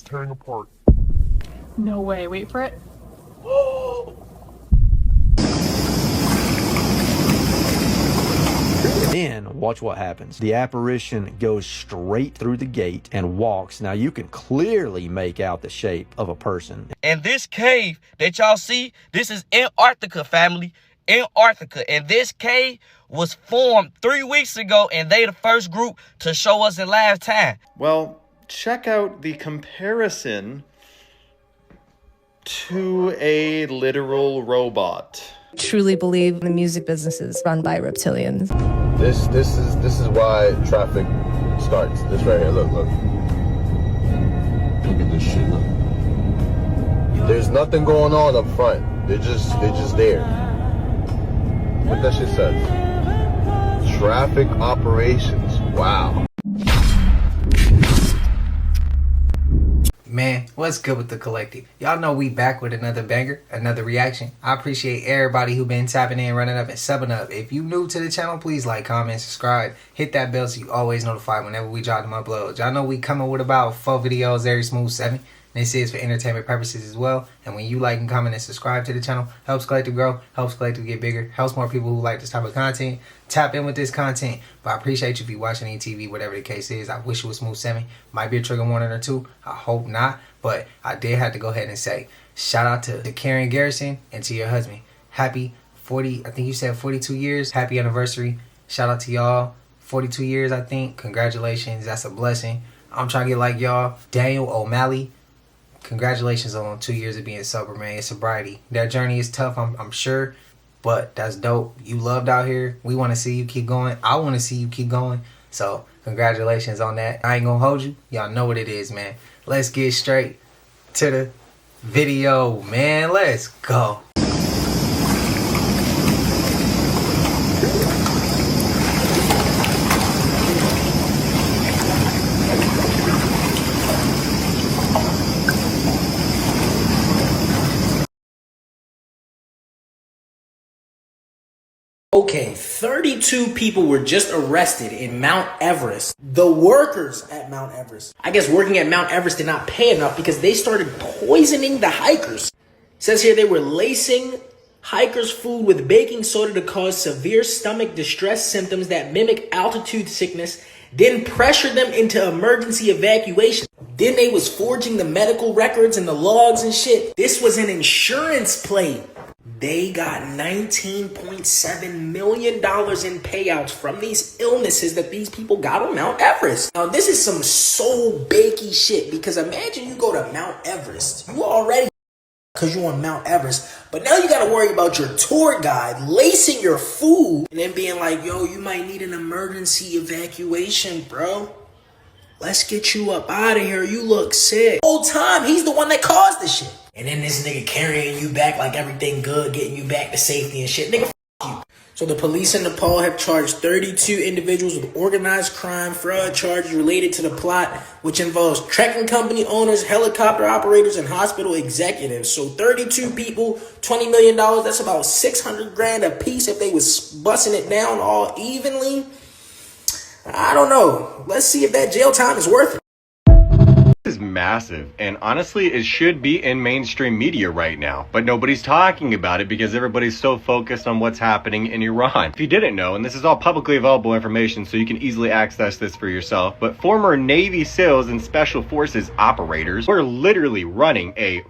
tearing apart. No way, wait for it. Then watch what happens. The apparition goes straight through the gate and walks. Now you can clearly make out the shape of a person. And this cave that y'all see, this is Antarctica, family. Antarctica. And this cave was formed 3 weeks ago, and they the first group to show us in live time. Well, check out the comparison to a literal robot. Truly believe the music business is run by reptilians. This is why traffic starts. This right here, look. Look at this shit, look. There's nothing going on up front. They're just there. What that shit says. Traffic operations. Wow. Man, what's good with the collective? Y'all know we back with another banger, another reaction. I appreciate everybody who been tapping in, running up, and subbing up. If you new to the channel, please like, comment, subscribe. Hit that bell so you always notified whenever we drop them uploads. Y'all know we coming with about 4 videos every smooth 7. This is for entertainment purposes as well. And when you like and comment and subscribe to the channel, helps Collective grow, helps Collective get bigger, helps more people who like this type of content tap in with this content. But I appreciate you if you watching ETV, whatever the case is. I wish it was smooth 7. Might be a trigger warning or 2. I hope not. But I did have to go ahead and say, shout out to Karen Garrison and to your husband. Happy 40, I think you said 42 years. Happy anniversary. Shout out to y'all. 42 years, I think. Congratulations. That's a blessing. I'm trying to get like y'all. Daniel O'Malley. Congratulations on 2 years of being sober, man. It's sobriety. That journey is tough, I'm sure, but that's dope. You loved out here. We want to see you keep going. I want to see you keep going. So congratulations on that. I ain't gonna hold you. Y'all know what it is, man. Let's get straight to the video, man. Let's go. Okay, 32 people were just arrested in Mount Everest. The workers at Mount Everest. I guess working at Mount Everest did not pay enough because they started poisoning the hikers. It says here they were lacing hikers' food with baking soda to cause severe stomach distress symptoms that mimic altitude sickness, then pressure them into emergency evacuation. Then they was forging the medical records and the logs and shit. This was an insurance play. They got $19.7 million in payouts from these illnesses that these people got on Mount Everest. Now, this is some soul bakey shit because imagine you go to Mount Everest. You already because you're on Mount Everest, but now you got to worry about your tour guide lacing your food and then being like, yo, you might need an emergency evacuation, bro. Let's get you up out of here. You look sick. The whole time, he's the one that caused the shit. And then this nigga carrying you back like everything good, getting you back to safety and shit. Nigga, f*** you. So the police in Nepal have charged 32 individuals with organized crime, fraud charges related to the plot, which involves trekking company owners, helicopter operators, and hospital executives. So 32 people, $20 million, that's about 600 grand a piece if they was busting it down all evenly. I don't know. Let's see if that jail time is worth it. This is massive, and honestly it should be in mainstream media right now, but nobody's talking about it because everybody's so focused on what's happening in Iran. If you didn't know, and this is all publicly available information so you can easily access this for yourself, but former Navy SEALs and Special Forces operators were literally running a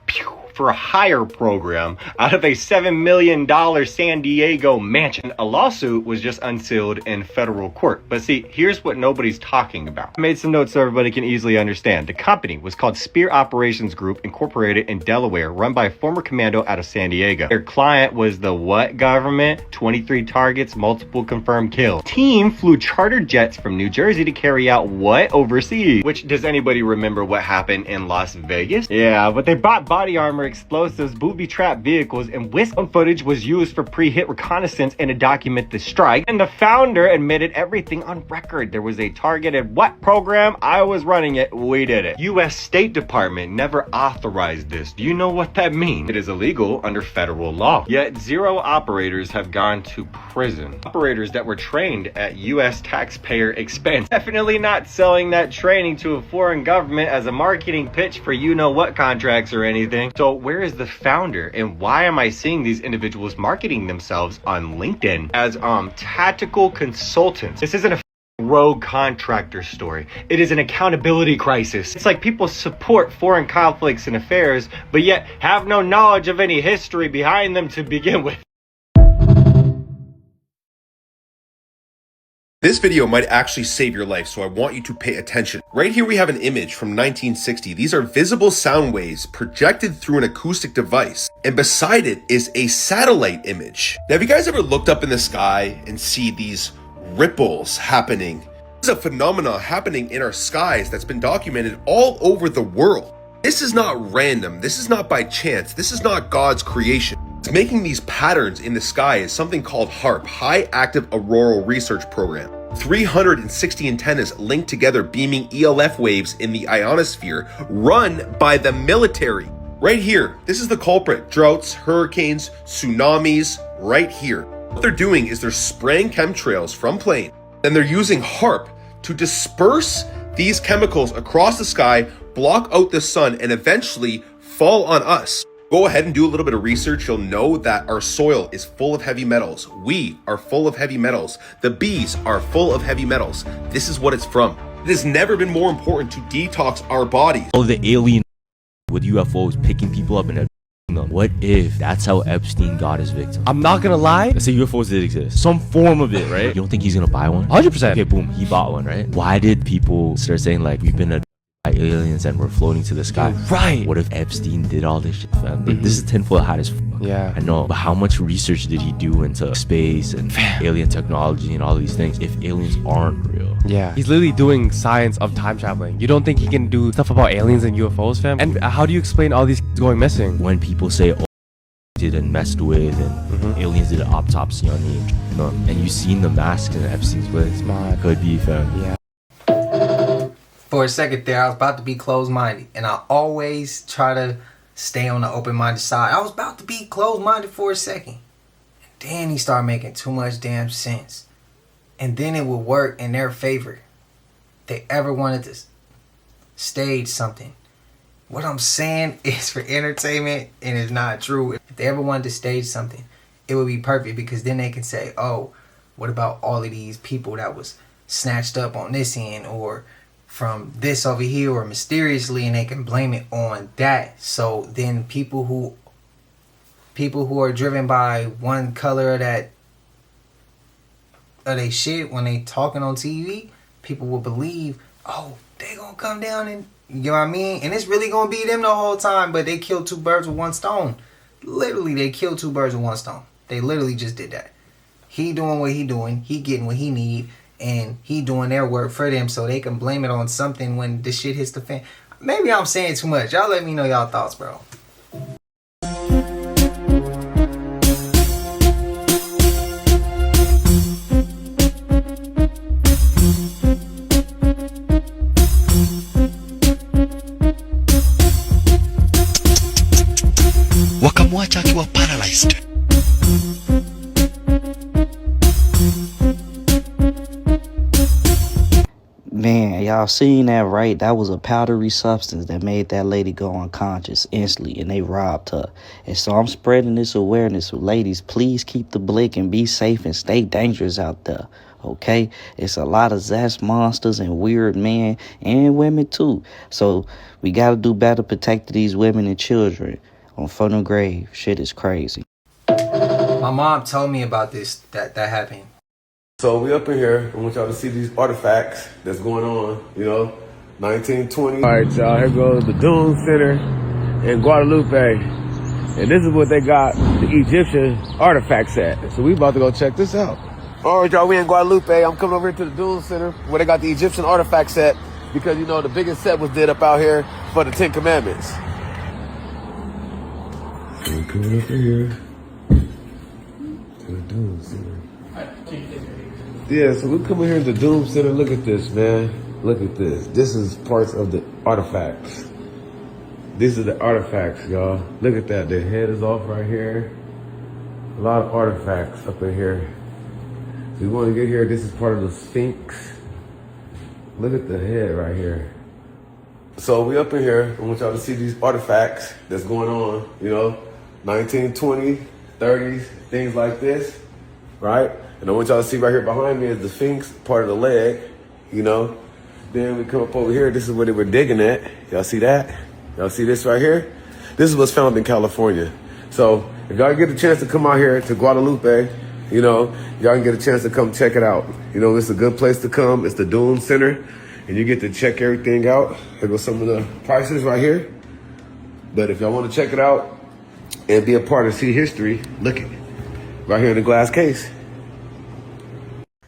for a hire program out of a $7 million San Diego mansion. A lawsuit was just unsealed in federal court. But see, here's what nobody's talking about. I made some notes so everybody can easily understand. The company was called Spear Operations Group, incorporated in Delaware, run by a former commando out of San Diego. Their client was the what government? 23 targets, multiple confirmed kills. Team flew charter jets from New Jersey to carry out what overseas? Which, does anybody remember what happened in Las Vegas? Yeah, but they bought body armor for explosives, booby-trapped vehicles, and whisk footage was used for pre-hit reconnaissance and to document the strike. And the founder admitted everything on record. There was a targeted what program? I was running it. We did it. U.S. State Department never authorized this. Do you know what that means? It is illegal under federal law. Yet 0 operators have gone to prison. Operators that were trained at U.S. taxpayer expense. Definitely not selling that training to a foreign government as a marketing pitch for you-know-what contracts or anything. So where is the founder, and why am I seeing these individuals marketing themselves on LinkedIn as tactical consultants? This isn't a rogue contractor story. It is an accountability crisis. It's like people support foreign conflicts and affairs, but yet have no knowledge of any history behind them to begin with. This video might actually save your life, so I want you to pay attention. Right here we have an image from 1960. These are visible sound waves projected through an acoustic device, and beside it is a satellite image. Now, have you guys ever looked up in the sky and see these ripples happening? This is a phenomenon happening in our skies that's been documented all over the world. This is not random. This is not by chance. This is not God's creation. It's making these patterns in the sky is something called HAARP, High Active Auroral Research Program. 360 antennas linked together beaming ELF waves in the ionosphere run by the military. Right here, this is the culprit. Droughts, hurricanes, tsunamis, right here. What they're doing is they're spraying chemtrails from plane, then they're using HAARP to disperse these chemicals across the sky, block out the sun, and eventually fall on us. Go ahead and do a little bit of research. You'll know that our soil is full of heavy metals. We are full of heavy metals. The bees are full of heavy metals. This is what it's from. It has never been more important to detox our bodies. All the alien with UFOs picking people up and them. What if that's how Epstein got his victim? I'm not gonna lie. Let's say UFOs did exist. Some form of it, right? You don't think he's gonna buy one? 100%. Okay, boom, he bought one, right? Why did people start saying like we've been by aliens and we're floating to the sky? Right. What if Epstein did all this shit, fam? This is tinfoil hat as fuck. Yeah. I know, but how much research did he do into space and alien technology and all these things if aliens aren't real? Yeah. He's literally doing science of time traveling. You don't think he can do stuff about aliens and UFOs, fam? And how do you explain all these going missing? When people say, oh, did and messed with and aliens did an autopsy on the and you seen the masks in Epstein's place. Could be, fam. Yeah. For a second there, I was about to be closed-minded, and I always try to stay on the open-minded side. I was about to be closed-minded for a second, and then he started making too much damn sense, and then it would work in their favor. If they ever wanted to stage something, what I'm saying is for entertainment, and it's not true. If they ever wanted to stage something, it would be perfect, because then they can say, oh, what about all of these people that was snatched up on this end, or from this over here, or mysteriously, and they can blame it on that. So then people who are driven by one color of that of they shit when they talking on TV, people will believe, oh, they gonna come down and, you know what I mean? And it's really gonna be them the whole time, but they killed 2 birds with 1 stone. Literally, they killed 2 birds with 1 stone. They literally just did that. He doing what he doing, he getting what he need, and he doing their work for them so they can blame it on something when this shit hits the fan. Maybe I'm saying too much. Y'all let me know y'all thoughts, bro. Wakamwacha akiwa paralyzed. Man, y'all seen that, right? That was a powdery substance that made that lady go unconscious instantly, and they robbed her. And so I'm spreading this awareness. So ladies, please keep the blick and be safe and stay dangerous out there, okay? It's a lot of zest monsters and weird men and women too. So we got to do better protecting these women and children. On Funnel Grave, shit is crazy. My mom told me about this, that happened. So we up in here, I want y'all to see these artifacts that's going on, you know, 1920. All right, y'all, here goes the Dune Center in Guadalupe. And this is what they got the Egyptian artifacts at. So we about to go check this out. All right, y'all, we in Guadalupe. I'm coming over here to the Dune Center where they got the Egyptian artifacts at, because, you know, the biggest set was did up out here for the 10 Commandments. We're coming up in here to the Doom Center. Yeah, so we're coming here to the Doom Center. Look at this, man. Look at this. This is parts of the artifacts. These are the artifacts, y'all. Look at that. The head is off right here. A lot of artifacts up in here. So you want to get here. This is part of the Sphinx. Look at the head right here. So we up in here. I want y'all to see these artifacts that's going on, you know, 1920s, 30s, things like this, right? And I want y'all to see right here behind me is the Sphinx, part of the leg, you know. Then we come up over here. This is where they were digging at. Y'all see that? Y'all see this right here? This is what's found in California. So if y'all get a chance to come out here to Guadalupe, you know, y'all can get a chance to come check it out. You know, it's a good place to come. It's the Doom Center, and you get to check everything out. Here goes some of the prices right here. But if y'all want to check it out and be a part of see history, look at it. Right here in the glass case.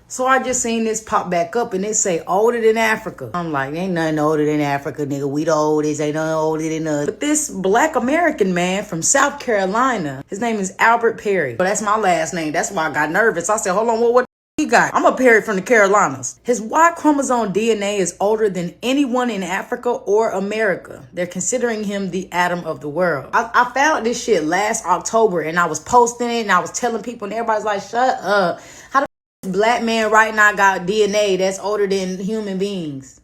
So I just seen this pop back up and it say older than Africa. I'm like, ain't nothing older than Africa, nigga. We the oldest, ain't nothing older than us. But this black American man from South Carolina, his name is Albert Perry. So that's my last name. That's why I got nervous. I said, hold on, what he got? I'm a Perry from the Carolinas. His Y chromosome DNA is older than anyone in Africa or America. They're considering him the Adam of the world. I found this shit last October and I was posting it and I was telling people and everybody's like, shut up. How the black man right now got DNA that's older than human beings?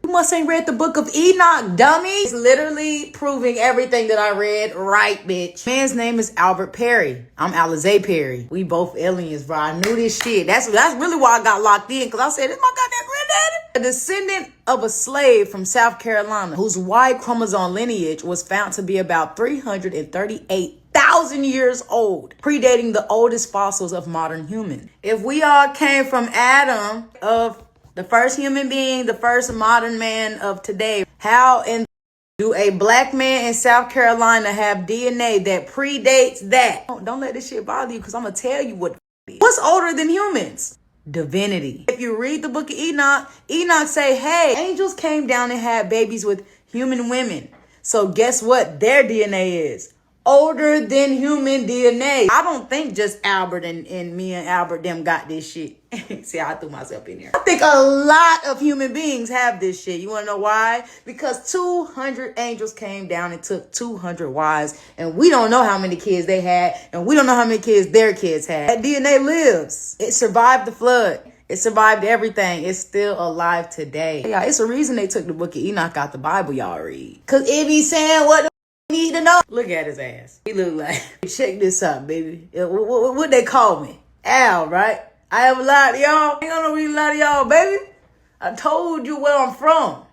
You must ain't read the book of Enoch, dummy. It's literally proving everything that I read right, bitch. Man's name is Albert Perry. I'm Alizé Perry. We both aliens, bro. I knew this shit. That's really why I got locked in, because I said, this my goddamn granddaddy. A descendant of a slave from South Carolina whose Y chromosome lineage was found to be about 338,000 years old, predating the oldest fossils of modern humans. If we all came from Adam, of the first human being, the first modern man of today, how in do a black man in South Carolina have DNA that predates that? Don't let this shit bother you, because I'm going to tell you what's older than humans. Divinity. If you read the book of Enoch, Enoch say, hey, angels came down and had babies with human women. So guess what their DNA is? Older than human DNA. I don't think just Albert and me and Albert them got this shit. See, I threw myself in here. I think a lot of human beings have this shit. You want to know why? Because 200 angels came down and took 200 wives, and we don't know how many kids they had, and we don't know how many kids their kids had. That DNA lives. It survived the flood. It survived everything. It's still alive today. Yeah, it's a reason they took the book of Enoch out the Bible, y'all read. Because it be saying what the need to know. Look at his ass. He look like, check this out, baby. What they call me? Al, right? I ever lied to y'all? Ain't gonna really lie to y'all, baby. I told you where I'm from.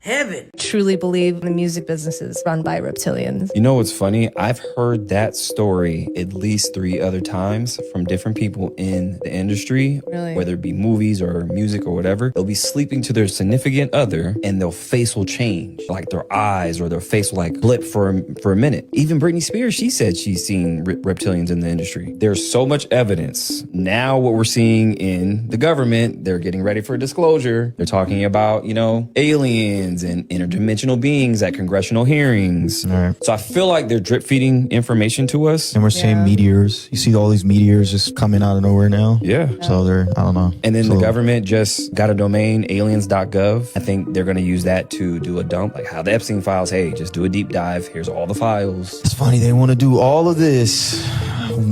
Heaven. Truly believe the music business is run by reptilians. You know what's funny? I've heard that story at least 3 other times from different people in the industry, Really? Whether it be movies or music or whatever. They'll be sleeping to their significant other and their face will change, like their eyes or their face will like blip for a minute. Even Britney Spears, she said she's seen reptilians in the industry. There's so much evidence. Now what we're seeing in the government, they're getting ready for disclosure. They're talking about, you know, aliens and interdimensional beings at congressional hearings. Right. So I feel like they're drip feeding information to us. And we're seeing meteors. You see all these meteors just coming out of nowhere now. Yeah. So they're, I don't know. And then the government just got a domain, aliens.gov. I think they're going to use that to do a dump, like how the Epstein files, hey, just do a deep dive. Here's all the files. It's funny, they want to do all of this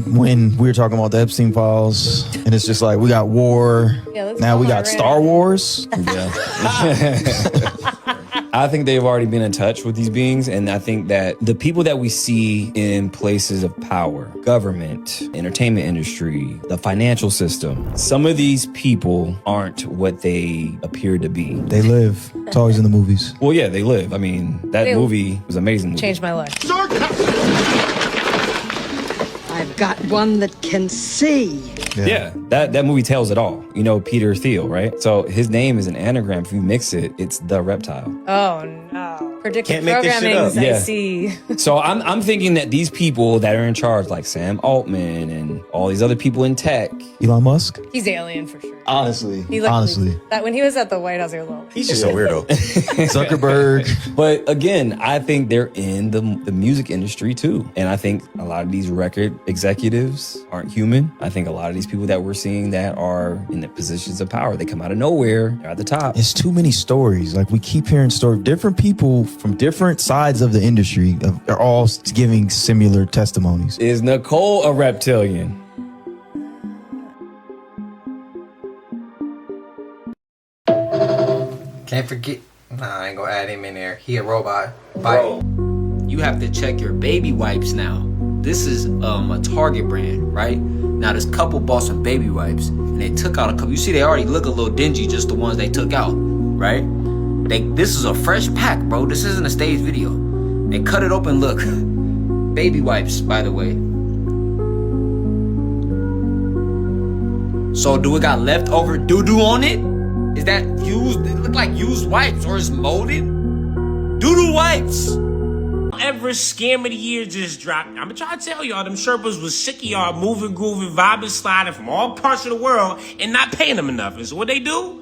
when we were talking about the Epstein files. And it's just like, we got war. Yeah, now we got Star Wars. Yeah. I think they've already been in touch with these beings, and I think that the people that we see in places of power, government, entertainment industry, the financial system, some of these people aren't what they appear to be. They live. It's always in the movies. Well, yeah, they live. I mean, that movie was amazing. Changed my life. I've got one that can see. Yeah, that movie tells it all. You know, Peter Thiel, right? So his name is an anagram. If you mix it, it's the reptile. Oh, no. Predictive Can't make this shit up. programming, I see. So I'm thinking that these people that are in charge, like Sam Altman and all these other people in tech, Elon Musk. He's alien for sure. Honestly, He looked that when he was at the White House, you're little. he's just a weirdo. Zuckerberg. But again, I think they're in the music industry too. And I think a lot of these record executives aren't human. I think a lot of these people that we're seeing that are in the positions of power, they come out of nowhere, they're at the top. It's too many stories. Like, we keep hearing stories. Different people from different sides of the industry are all giving similar testimonies. Is Nicole a reptilian? Can't forget. Nah, I ain't gonna add him in there. He a robot. Bye. You have to check your baby wipes now. This is a Target brand, right? Now this couple bought some baby wipes and they took out a couple. You see, they already look a little dingy, just the ones they took out, right? This is a fresh pack, bro. This isn't a staged video. They cut it open. Look, baby wipes, by the way. So do it got leftover doo-doo on it? Is that used? It look like used wipes, or is molded? Doo-doo wipes. Everest scam of the year just dropped. I'ma try to tell y'all, them Sherpas was sick of y'all moving, grooving, vibing, sliding from all parts of the world and not paying them enough. And so what they do?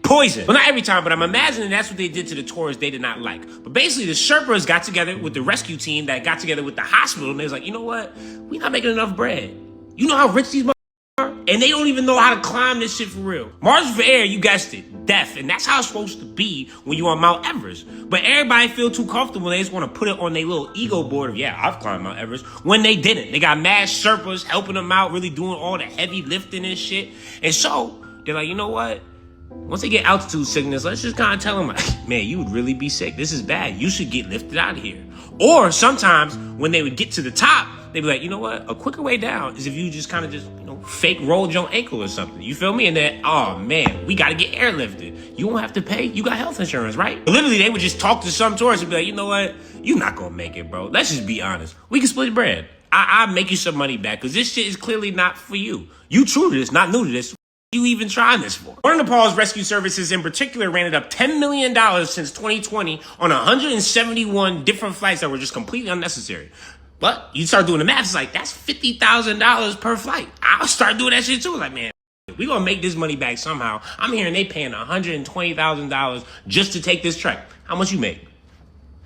Poison. Well, not every time, but I'm imagining that's what they did to the tourists they did not like. But basically, the Sherpas got together with the rescue team that got together with the hospital, and they was like, you know what? We not making enough bread. You know how rich these motherfuckers are? And they don't even know how to climb this shit for real. Mars for air, you guessed it, death. And that's how it's supposed to be when you on Mount Everest. But everybody feel too comfortable. They just want to put it on their little ego board of, yeah, I've climbed Mount Everest. When they didn't. They got mad Sherpas helping them out, really doing all the heavy lifting and shit. And so, they're like, you know what? Once they get altitude sickness, let's just kind of tell them, like, man, you would really be sick. This is bad. You should get lifted out of here. Or sometimes when they would get to the top, they'd be like, you know what? A quicker way down is if you just kind of just, fake rolled your ankle or something. You feel me? And then, oh man, we got to get airlifted. You won't have to pay. You got health insurance, right? But literally, they would just talk to some tourists and be like, you know what? You're not going to make it, bro. Let's just be honest. We can split bread. I'll make you some money back because this shit is clearly not for you. You true to this, not new to this. You even trying this for? One of Nepal's rescue services in particular ran it up $10 million since 2020 on 171 different flights that were just completely unnecessary. But you start doing the math, it's like, that's $50,000 per flight. I'll start doing that shit too. Like, man, we gonna make this money back somehow. I'm hearing they paying $120,000 just to take this trek. How much you make?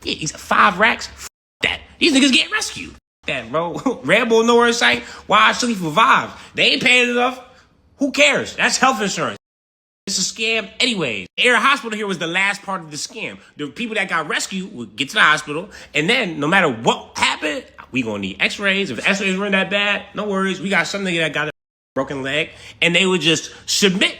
Yeah, he's 5 racks. F that. These niggas getting rescued. F that, bro. Red Bull nowhere in sight. Why actually survive? They ain't paying enough. Who cares? That's health insurance. It's a scam anyways. The air hospital here was the last part of the scam. The people that got rescued would get to the hospital, and then no matter what happened, we gonna need x-rays. If the x-rays weren't that bad, no worries. We got something that got a broken leg, and they would just submit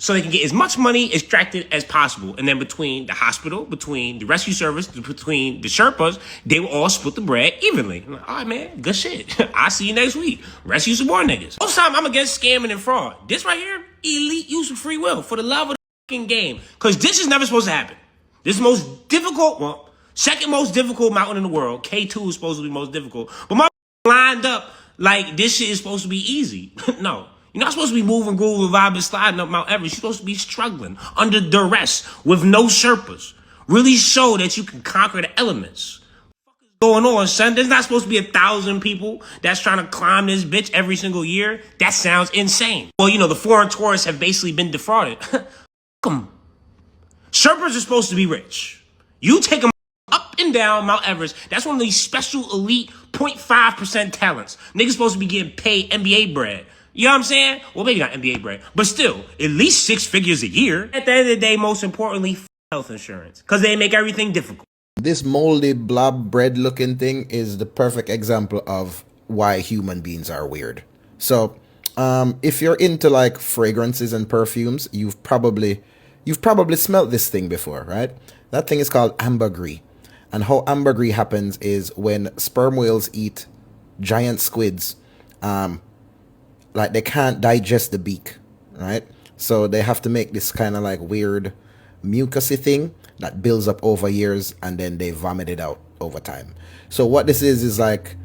so they can get as much money extracted as possible. And then between the hospital, between the rescue service, between the Sherpas, they will all split the bread evenly. I'm like, all right, man, good shit. I'll see you next week. Rescue some more niggas. Most time, I'm against scamming and fraud. This right here, elite use of free will for the love of the fucking game. Because this is never supposed to happen. This is the most difficult, well, second most difficult mountain in the world. K2 is supposed to be most difficult. But my lined up like this shit is supposed to be easy. No. You're not supposed to be moving, grooving, vibing, sliding up Mount Everest. You're supposed to be struggling under duress with no Sherpas. Really show that you can conquer the elements. What the fuck is going on, son? There's not supposed to be 1,000 people that's trying to climb this bitch every single year. That sounds insane. Well, the foreign tourists have basically been defrauded. Come. Sherpas are supposed to be rich. You take them up and down Mount Everest. That's one of these special elite 0.5% talents. Niggas supposed to be getting paid NBA bread. You know what I'm saying? Well, maybe not NBA bread, but still, at least 6 figures a year. At the end of the day, most importantly, health insurance, because they make everything difficult. This moldy blob bread looking thing is the perfect example of why human beings are weird. So, if you're into like fragrances and perfumes, you've probably smelled this thing before, right? That thing is called ambergris. And how ambergris happens is when sperm whales eat giant squids, like they can't digest the beak, right? So they have to make this kind of like weird mucousy thing that builds up over years, and then they vomit it out over time. So what this is like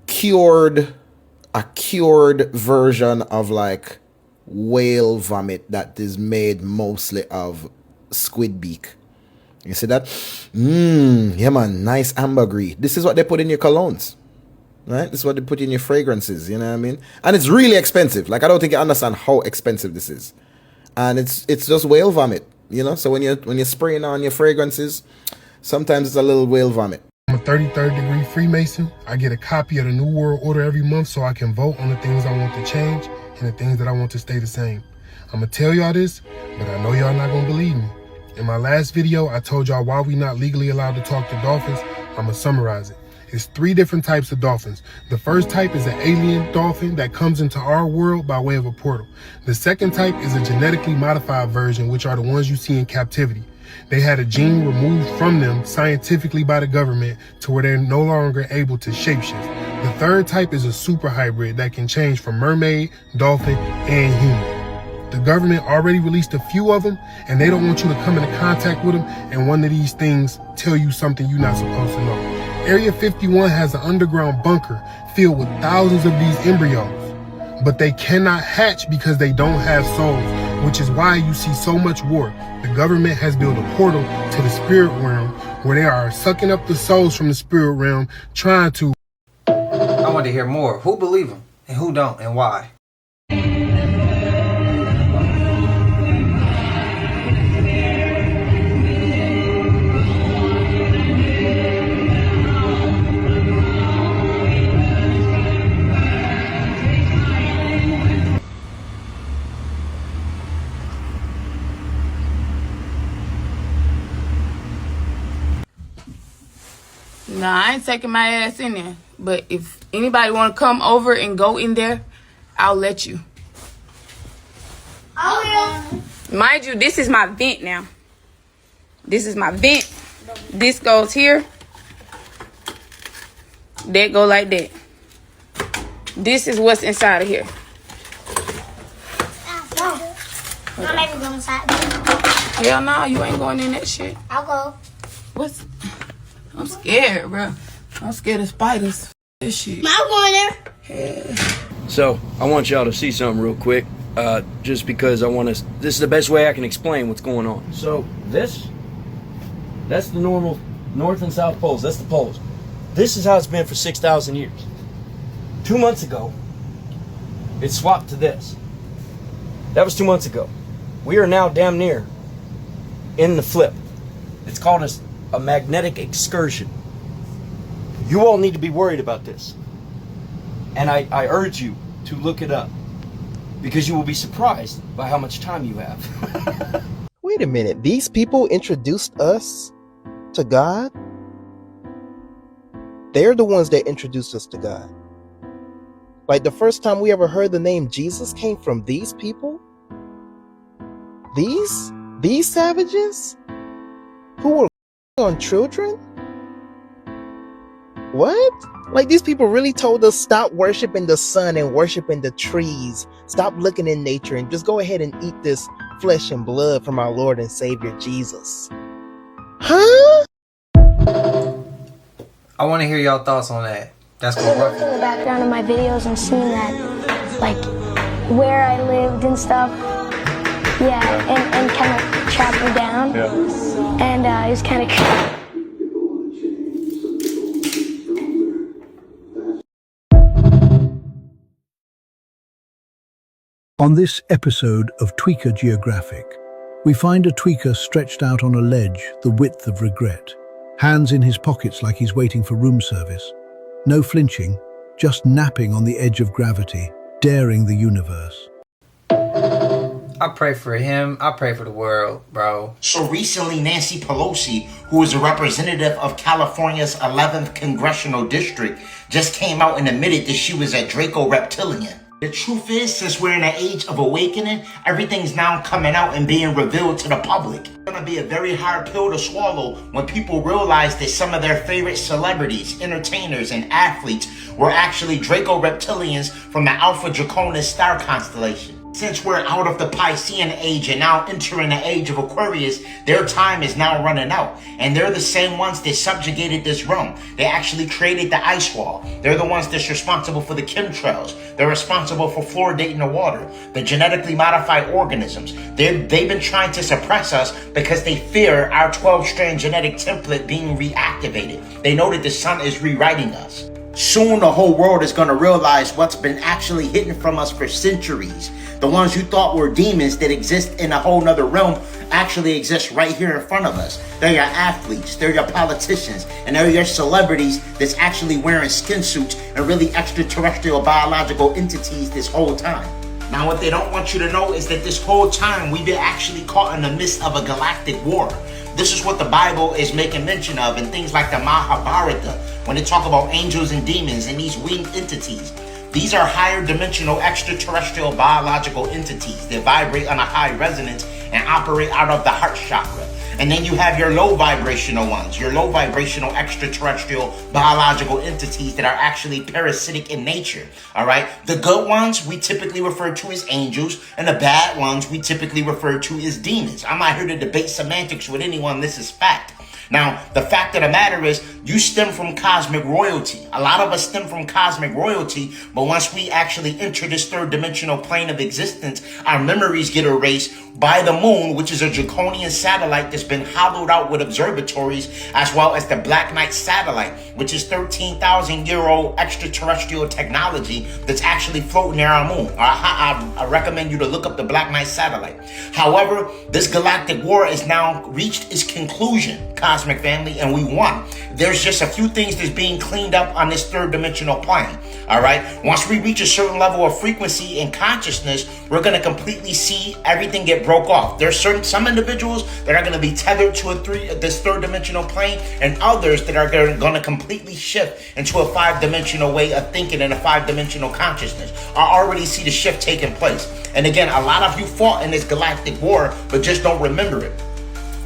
a cured version of like whale vomit that is made mostly of squid beak. You see that? Yeah, man, nice ambergris. This is what they put in your colognes, right? This is what they put in your fragrances, you know what I mean? And it's really expensive. Like, I don't think you understand how expensive this is. And it's just whale vomit, you know? So when you're spraying on your fragrances, sometimes it's a little whale vomit. I'm a 33rd degree Freemason. I get a copy of the New World Order every month so I can vote on the things I want to change and the things that I want to stay the same. I'm going to tell y'all this, but I know y'all not going to believe me. In my last video, I told y'all why we not legally allowed to talk to dolphins. I'm going to summarize it. It's 3 different types of dolphins. The first type is an alien dolphin that comes into our world by way of a portal. The second type is a genetically modified version, which are the ones you see in captivity. They had a gene removed from them scientifically by the government to where they're no longer able to shapeshift. The third type is a super hybrid that can change from mermaid, dolphin, and human. The government already released a few of them, and they don't want you to come into contact with them and one of these things tell you something you're not supposed to know. Area 51 has an underground bunker filled with thousands of these embryos, but they cannot hatch because they don't have souls, which is why you see so much war. The government has built a portal to the spirit realm where they are sucking up the souls from the spirit realm, trying to... I want to hear more. Who believe them and who don't, and why? Nah, I ain't taking my ass in there. But if anybody want to come over and go in there, I'll let you. I will. Mind you, this is my vent now. This is my vent. This goes here. That go like that. This is what's inside of here. Don't let me go inside. Hell no, you ain't going in that shit. I'll go. What's... I'm scared, bro. I'm scared of spiders. This shit. I'm going there. Yeah. So, I want y'all to see something real quick, just because I want to... This is the best way I can explain what's going on. So, that's the normal north and south poles. That's the poles. This is how it's been for 6,000 years. 2 months ago, it swapped to this. That was 2 months ago. We are now damn near in the flip. It's called a magnetic excursion. You all need to be worried about this. And I urge you to look it up, because you will be surprised by how much time you have. Wait a minute, these people introduced us to God? They're the ones that introduced us to God. Like, the first time we ever heard the name Jesus came from these people? These savages? Who were on children? What? Like, these people really told us stop worshiping the sun and worshiping the trees. Stop looking in nature and just go ahead and eat this flesh and blood from our Lord and Savior Jesus. Huh? I want to hear y'all thoughts on that. That's what I looked in the background of my videos and seen that, like, where I lived and stuff. Yeah, and kind of tracked me down. Yeah. And it was kind of... On this episode of Tweaker Geographic, we find a tweaker stretched out on a ledge the width of regret, hands in his pockets like he's waiting for room service. No flinching, just napping on the edge of gravity, daring the universe. I pray for him. I pray for the world, bro. So recently, Nancy Pelosi, who is a representative of California's 11th congressional district, just came out and admitted that she was a Draco Reptilian. The truth is, since we're in an age of awakening, everything's now coming out and being revealed to the public. It's gonna be a very hard pill to swallow when people realize that some of their favorite celebrities, entertainers, and athletes were actually Draco Reptilians from the Alpha Draconis star constellation. since we're out of the Piscean age and now entering the age of Aquarius, their time is now running out. And they're the same ones that subjugated this realm. They actually created the ice wall. They're the ones that's responsible for the chemtrails. They're responsible for fluoridating the water, the genetically modified organisms. They've been trying to suppress us because they fear our 12-strand genetic template being reactivated. They know that the sun is rewriting us. Soon the whole world is going to realize what's been actually hidden from us for centuries. The ones you thought were demons that exist in a whole nother realm actually exist right here in front of us. They're your athletes, they're your politicians, and they're your celebrities that's actually wearing skin suits and really extraterrestrial biological entities this whole time. Now what they don't want you to know is that this whole time we've been actually caught in the midst of a galactic war. This is what the Bible is making mention of in things like the Mahabharata, when they talk about angels and demons and these winged entities. These are higher dimensional extraterrestrial biological entities that vibrate on a high resonance and operate out of the heart chakra. And then you have your low vibrational ones, your low vibrational extraterrestrial biological entities that are actually parasitic in nature. All right. The good ones we typically refer to as angels, and the bad ones we typically refer to as demons. I'm not here to debate semantics with anyone. This is fact. Now, the fact of the matter is, you stem from cosmic royalty. A lot of us stem from cosmic royalty, but once we actually enter this third dimensional plane of existence, our memories get erased by the moon, which is a draconian satellite that's been hollowed out with observatories, as well as the Black Knight satellite, which is 13,000-year-old extraterrestrial technology that's actually floating near our moon. I recommend you to look up the Black Knight satellite. However, this galactic war has now reached its conclusion, cosmic family, and we won. There's just a few things that's being cleaned up on this third dimensional plane. All right. Once we reach a certain level of frequency and consciousness, we're going to completely see everything get broke off. There's some individuals that are going to be tethered to this third dimensional plane, and others that are going to completely shift into a 5-dimensional way of thinking and a 5-dimensional consciousness. I already see the shift taking place. And again, a lot of you fought in this galactic war, but just don't remember it.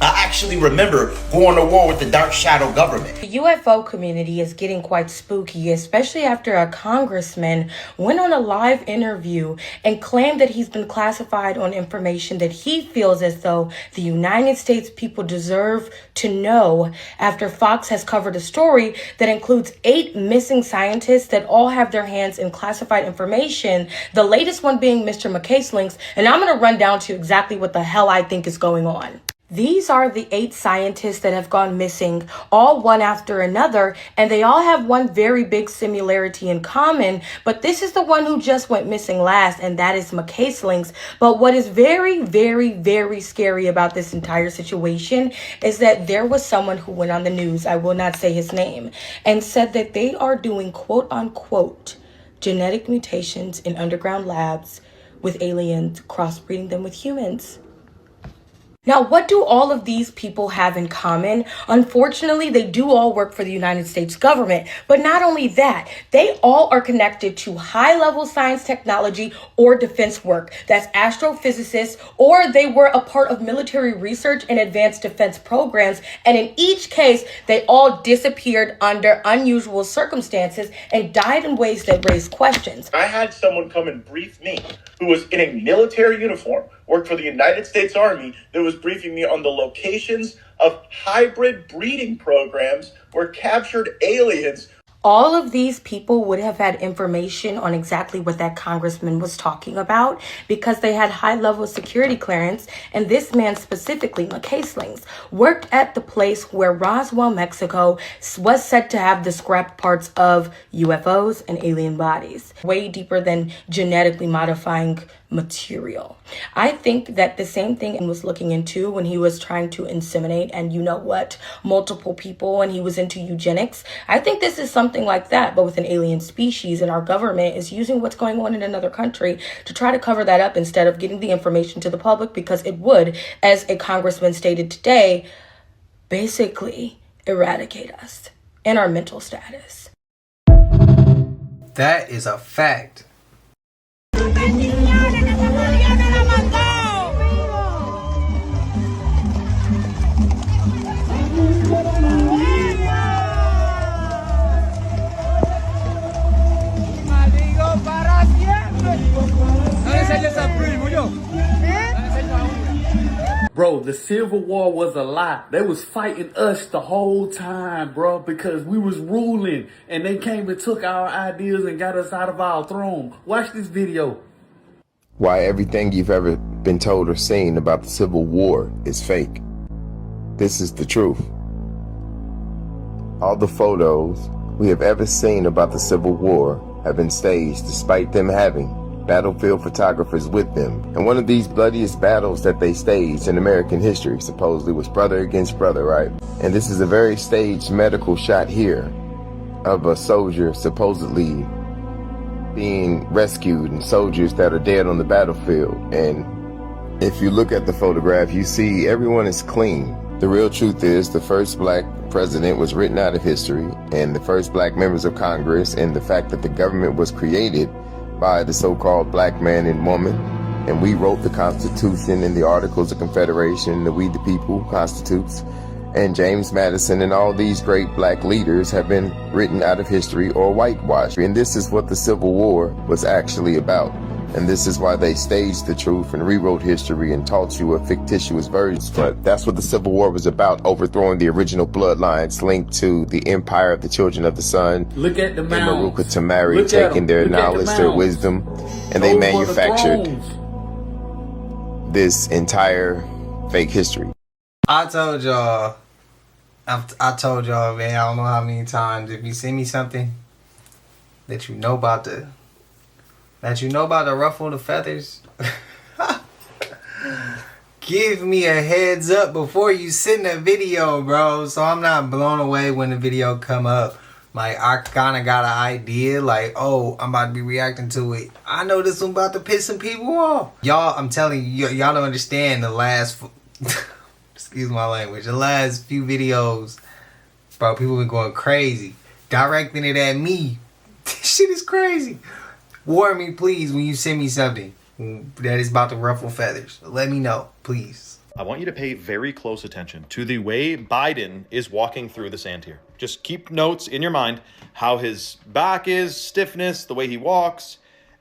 I actually remember going to war with the Dark Shadow government. The UFO community is getting quite spooky, especially after a congressman went on a live interview and claimed that he's been classified on information that he feels as though the United States people deserve to know, after Fox has covered a story that includes 8 missing scientists that all have their hands in classified information, the latest one being Mr. McCaseling's, and I'm going to run down to exactly what the hell I think is going on. These are the 8 scientists that have gone missing, all one after another, and they all have one very big similarity in common, but this is the one who just went missing last, and that is McCaseling's. But what is very, very, very scary about this entire situation is that there was someone who went on the news, I will not say his name, and said that they are doing quote-unquote genetic mutations in underground labs with aliens, crossbreeding them with humans. Now, what do all of these people have in common? Unfortunately, they do all work for the United States government. But not only that, they all are connected to high-level science, technology, or defense work. That's astrophysicists, or they were a part of military research and advanced defense programs. And in each case, they all disappeared under unusual circumstances and died in ways that raised questions. I had someone come and brief me who was in a military uniform, worked for the United States Army, that was briefing me on the locations of hybrid breeding programs where captured aliens. All of these people would have had information on exactly what that congressman was talking about because they had high-level security clearance, and this man specifically, McCaseling's, worked at the place where Roswell, Mexico was said to have the scrap parts of UFOs and alien bodies, way deeper than genetically modifying material. I think that the same thing he was looking into when he was trying to inseminate and multiple people, and he was into eugenics. I think this is something like that, but with an alien species, and our government is using what's going on in another country to try to cover that up instead of getting the information to the public, because it would, as a congressman stated today, basically eradicate us and our mental status. That is a fact. ¿Dónde se les aprende? Bro, the Civil War was a lie. They was fighting us the whole time, bro, because we was ruling, and they came and took our ideas and got us out of our throne. Watch this video. Why everything you've ever been told or seen about the Civil War is fake. This is the truth. All the photos we have ever seen about the Civil War have been staged despite them having battlefield photographers with them. And one of these bloodiest battles that they staged in American history supposedly was brother against brother, right? And this is a very staged medical shot here of a soldier supposedly being rescued and soldiers that are dead on the battlefield. And if you look at the photograph, you see everyone is clean. The real truth is the first black president was written out of history, and the first black members of Congress, and the fact that the government was created by the so-called black man and woman, and we wrote the Constitution and the Articles of Confederation, the We the People constitutes, and James Madison and all these great black leaders have been written out of history or whitewashed. And this is what the Civil War was actually about. And this is why they staged the truth and rewrote history and taught you a fictitious version. But that's what the Civil War was about, overthrowing the original bloodlines linked to the empire of the children of the sun. Look at the mounds. Maruka Tamari, taking their knowledge, their wisdom, and they manufactured this entire fake history. I told y'all, man, I don't know how many times, if you send me something that you know about to ruffle the feathers, give me a heads up before you send a video, bro, so I'm not blown away when the video come up. Like, I kind of got an idea, like, oh, I'm about to be reacting to it. I know this one about to piss some people off. Y'all, I'm telling you, y'all don't understand the last, excuse my language, the last few videos, bro, people been going crazy, directing it at me. This shit is crazy. Warn me, please, when you send me something that is about to ruffle feathers. Let me know, please. I want you to pay very close attention to the way Biden is walking through the sand here. Just keep notes in your mind how his back is, stiffness, the way he walks.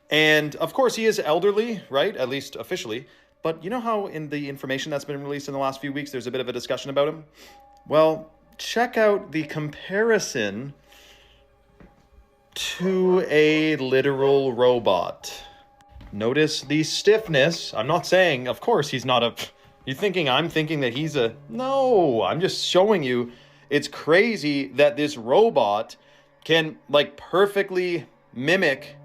And of course, he is elderly, right? At least officially. But you know how in the information that's been released in the last few weeks, there's a bit of a discussion about him? Well, check out the comparison to a literal robot. Notice the stiffness. I'm not saying, of course, he's not a... You're thinking I'm thinking that he's a... No, I'm just showing you it's crazy that this robot can like perfectly mimic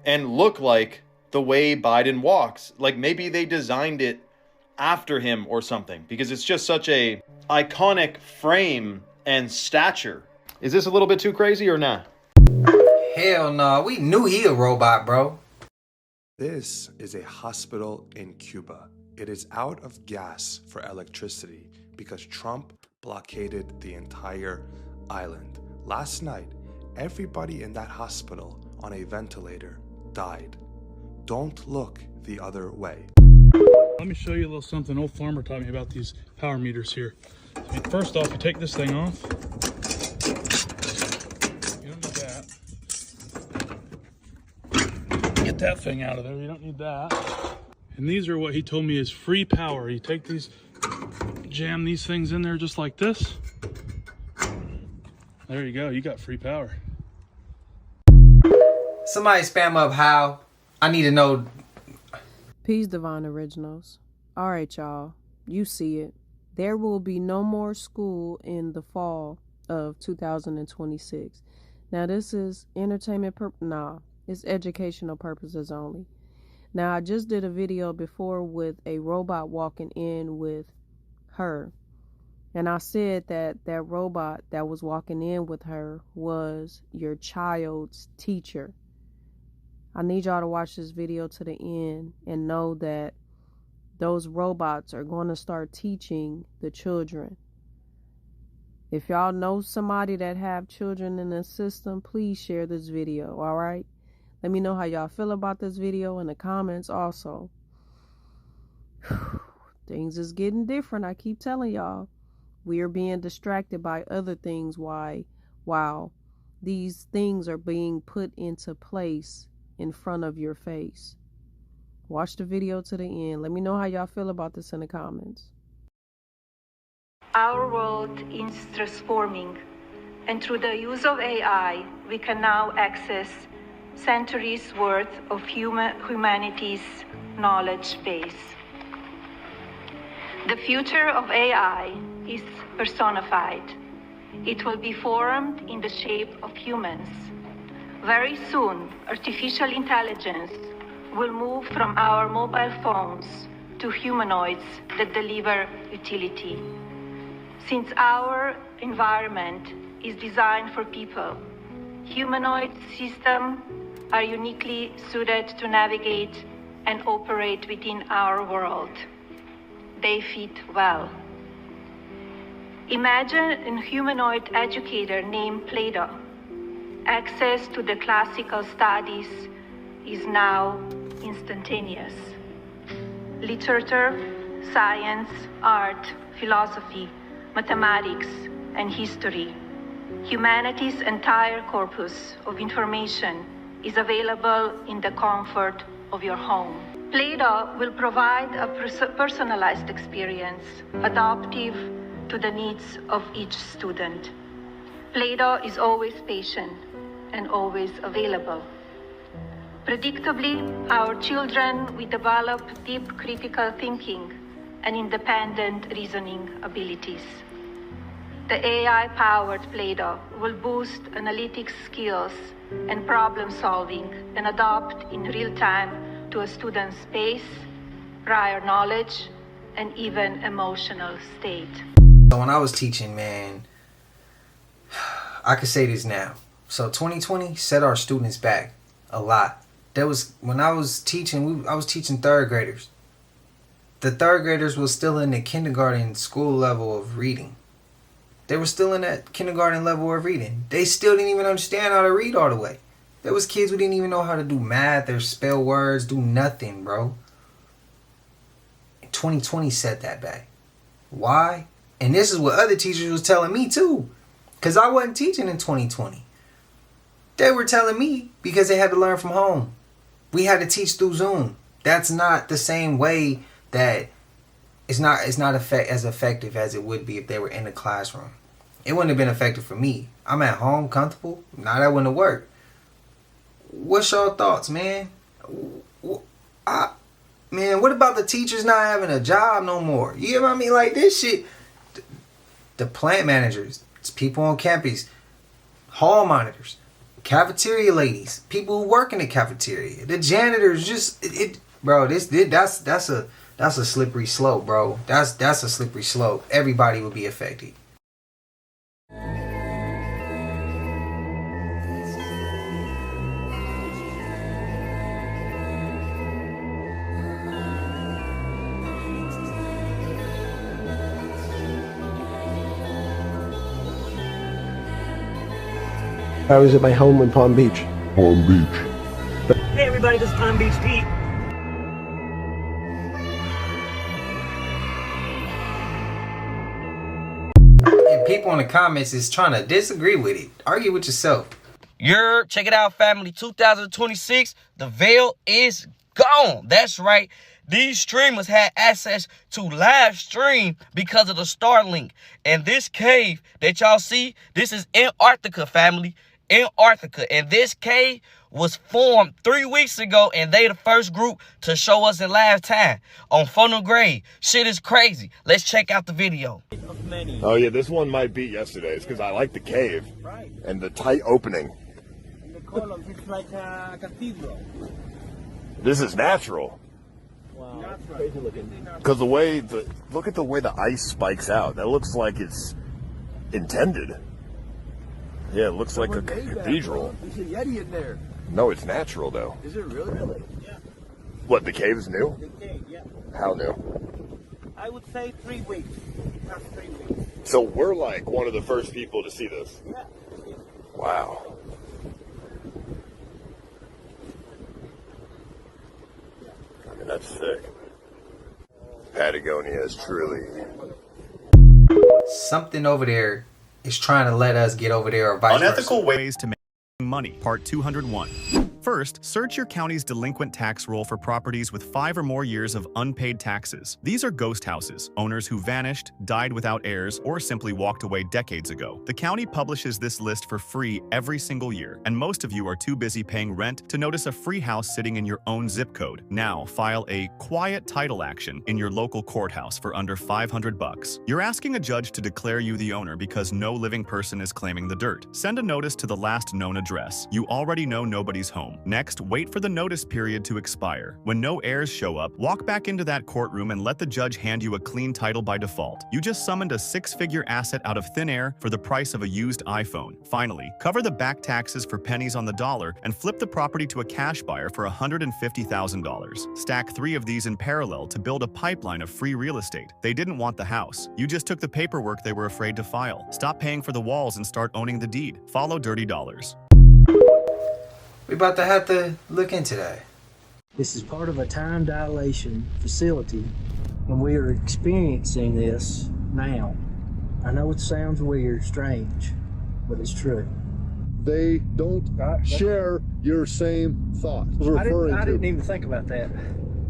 and look like the way Biden walks. Like maybe they designed it after him or something because it's just such a iconic frame and stature. Is this a little bit too crazy or not? Hell no, we knew he a robot, bro. This is a hospital in Cuba. It is out of gas for electricity because Trump blockaded the entire island. Last night, everybody in that hospital on a ventilator died. Don't look the other way. Let me show you a little something old farmer taught me about these power meters here. I mean, first off, you take this thing off. You don't need that. Get that thing out of there. You don't need that. And these are what he told me is free power. You take these, jam these things in there just like this. There you go. You got free power. Somebody spam up how. I need to know. Peace, Divine Originals. All right, y'all. You see it. There will be no more school in the fall of 2026. Now, this is entertainment it's educational purposes only. Now, I just did a video before with a robot walking in with her. And I said that that robot that was walking in with her was your child's teacher. I need y'all to watch this video to the end and know that those robots are going to start teaching the children. If y'all know somebody that have children in the system, please share this video, all right? Let me know how y'all feel about this video in the comments also. Things is getting different, I keep telling y'all. We are being distracted by other things while these things are being put into place in front of your face. Watch the video to the end. Let me know how y'all feel about this in the comments. Our world is transforming, and through the use of AI, we can now access centuries worth of humanity's knowledge base. The future of AI is personified. It will be formed in the shape of humans. Very soon, artificial intelligence will move from our mobile phones to humanoids that deliver utility. Since our environment is designed for people, humanoid systems are uniquely suited to navigate and operate within our world. They fit well. Imagine a humanoid educator named Plato. Access to the classical studies is now instantaneous. Literature, science, art, philosophy, mathematics, and history. Humanity's entire corpus of information is available in the comfort of your home. Plato will provide a personalized experience, adaptive to the needs of each student. Plato is always patient and always available. Predictably, our children will develop deep critical thinking and independent reasoning abilities. The AI-powered Plato will boost analytic skills and problem solving and adapt in real time to a student's pace, prior knowledge, and even emotional state. So when I was teaching, man, I could say this now. So 2020 set our students back a lot. When I was teaching, I was teaching third graders. The third graders was still in the kindergarten school level of reading. They were still in that kindergarten level of reading. They still didn't even understand how to read all the way. There was kids who didn't even know how to do math or spell words, do nothing, bro. 2020 set that back. Why? And this is what other teachers was telling me too. Because I wasn't teaching in 2020. They were telling me because they had to learn from home. We had to teach through Zoom. That's not the same way that it's not as effective as it would be if they were in the classroom. It wouldn't have been effective for me. I'm at home, comfortable. Now that wouldn't have worked. What's your thoughts, man? Man, what about the teachers not having a job no more? You get what I mean? Like this shit. The plant managers, it's people on campus, hall monitors, cafeteria ladies, people who work in the cafeteria, the janitors, that's a slippery slope, bro. That's a slippery slope. Everybody will be affected. I was at my home in Palm Beach. Palm Beach. Hey everybody, this is Palm Beach Pete. And people in the comments is trying to disagree with it. Argue with yourself. Check it out, family. 2026, the veil is gone. That's right. These streamers had access to live stream because of the Starlink. And this cave that y'all see, this is Antarctica, family. Antarctica. And this cave was formed 3 weeks ago, and they the first group to show us in live time on Funnel Grave. Shit is crazy. Let's check out the video. Oh yeah, this one might beat yesterday's because I like the cave and the tight opening. And the columns, it's like a cathedral. This is natural. Wow. Because look at the way the ice spikes out. That looks like it's intended. Yeah, it looks like a cathedral. There's a Yeti in there. No, it's natural though. Is it really? Yeah. What, the cave's new? The cave, yeah. How new? I would say 3 weeks. Past 3 weeks. So we're like one of the first people to see this. Yeah. Wow. I mean, that's sick. Patagonia is truly... Something over there is trying to let us get over there or vice versa. Unethical ways to make money, part 201. First, search your county's delinquent tax roll for properties with 5 or more years of unpaid taxes. These are ghost houses, owners who vanished, died without heirs, or simply walked away decades ago. The county publishes this list for free every single year, and most of you are too busy paying rent to notice a free house sitting in your own zip code. Now, file a quiet title action in your local courthouse for under $500. You're asking a judge to declare you the owner because no living person is claiming the dirt. Send a notice to the last known address. You already know nobody's home. Next, wait for the notice period to expire. When no heirs show up, walk back into that courtroom and let the judge hand you a clean title by default. You just summoned a 6-figure asset out of thin air for the price of a used iPhone. Finally, cover the back taxes for pennies on the dollar and flip the property to a cash buyer for $150,000. Stack 3 of these in parallel to build a pipeline of free real estate. They didn't want the house. You just took the paperwork they were afraid to file. Stop paying for the walls and start owning the deed. Follow Dirty Dollars. We about to have to look into that. This is part of a time dilation facility, and we are experiencing this now. I know it sounds weird, strange, but it's true. They don't share your same thoughts. I didn't even think about that.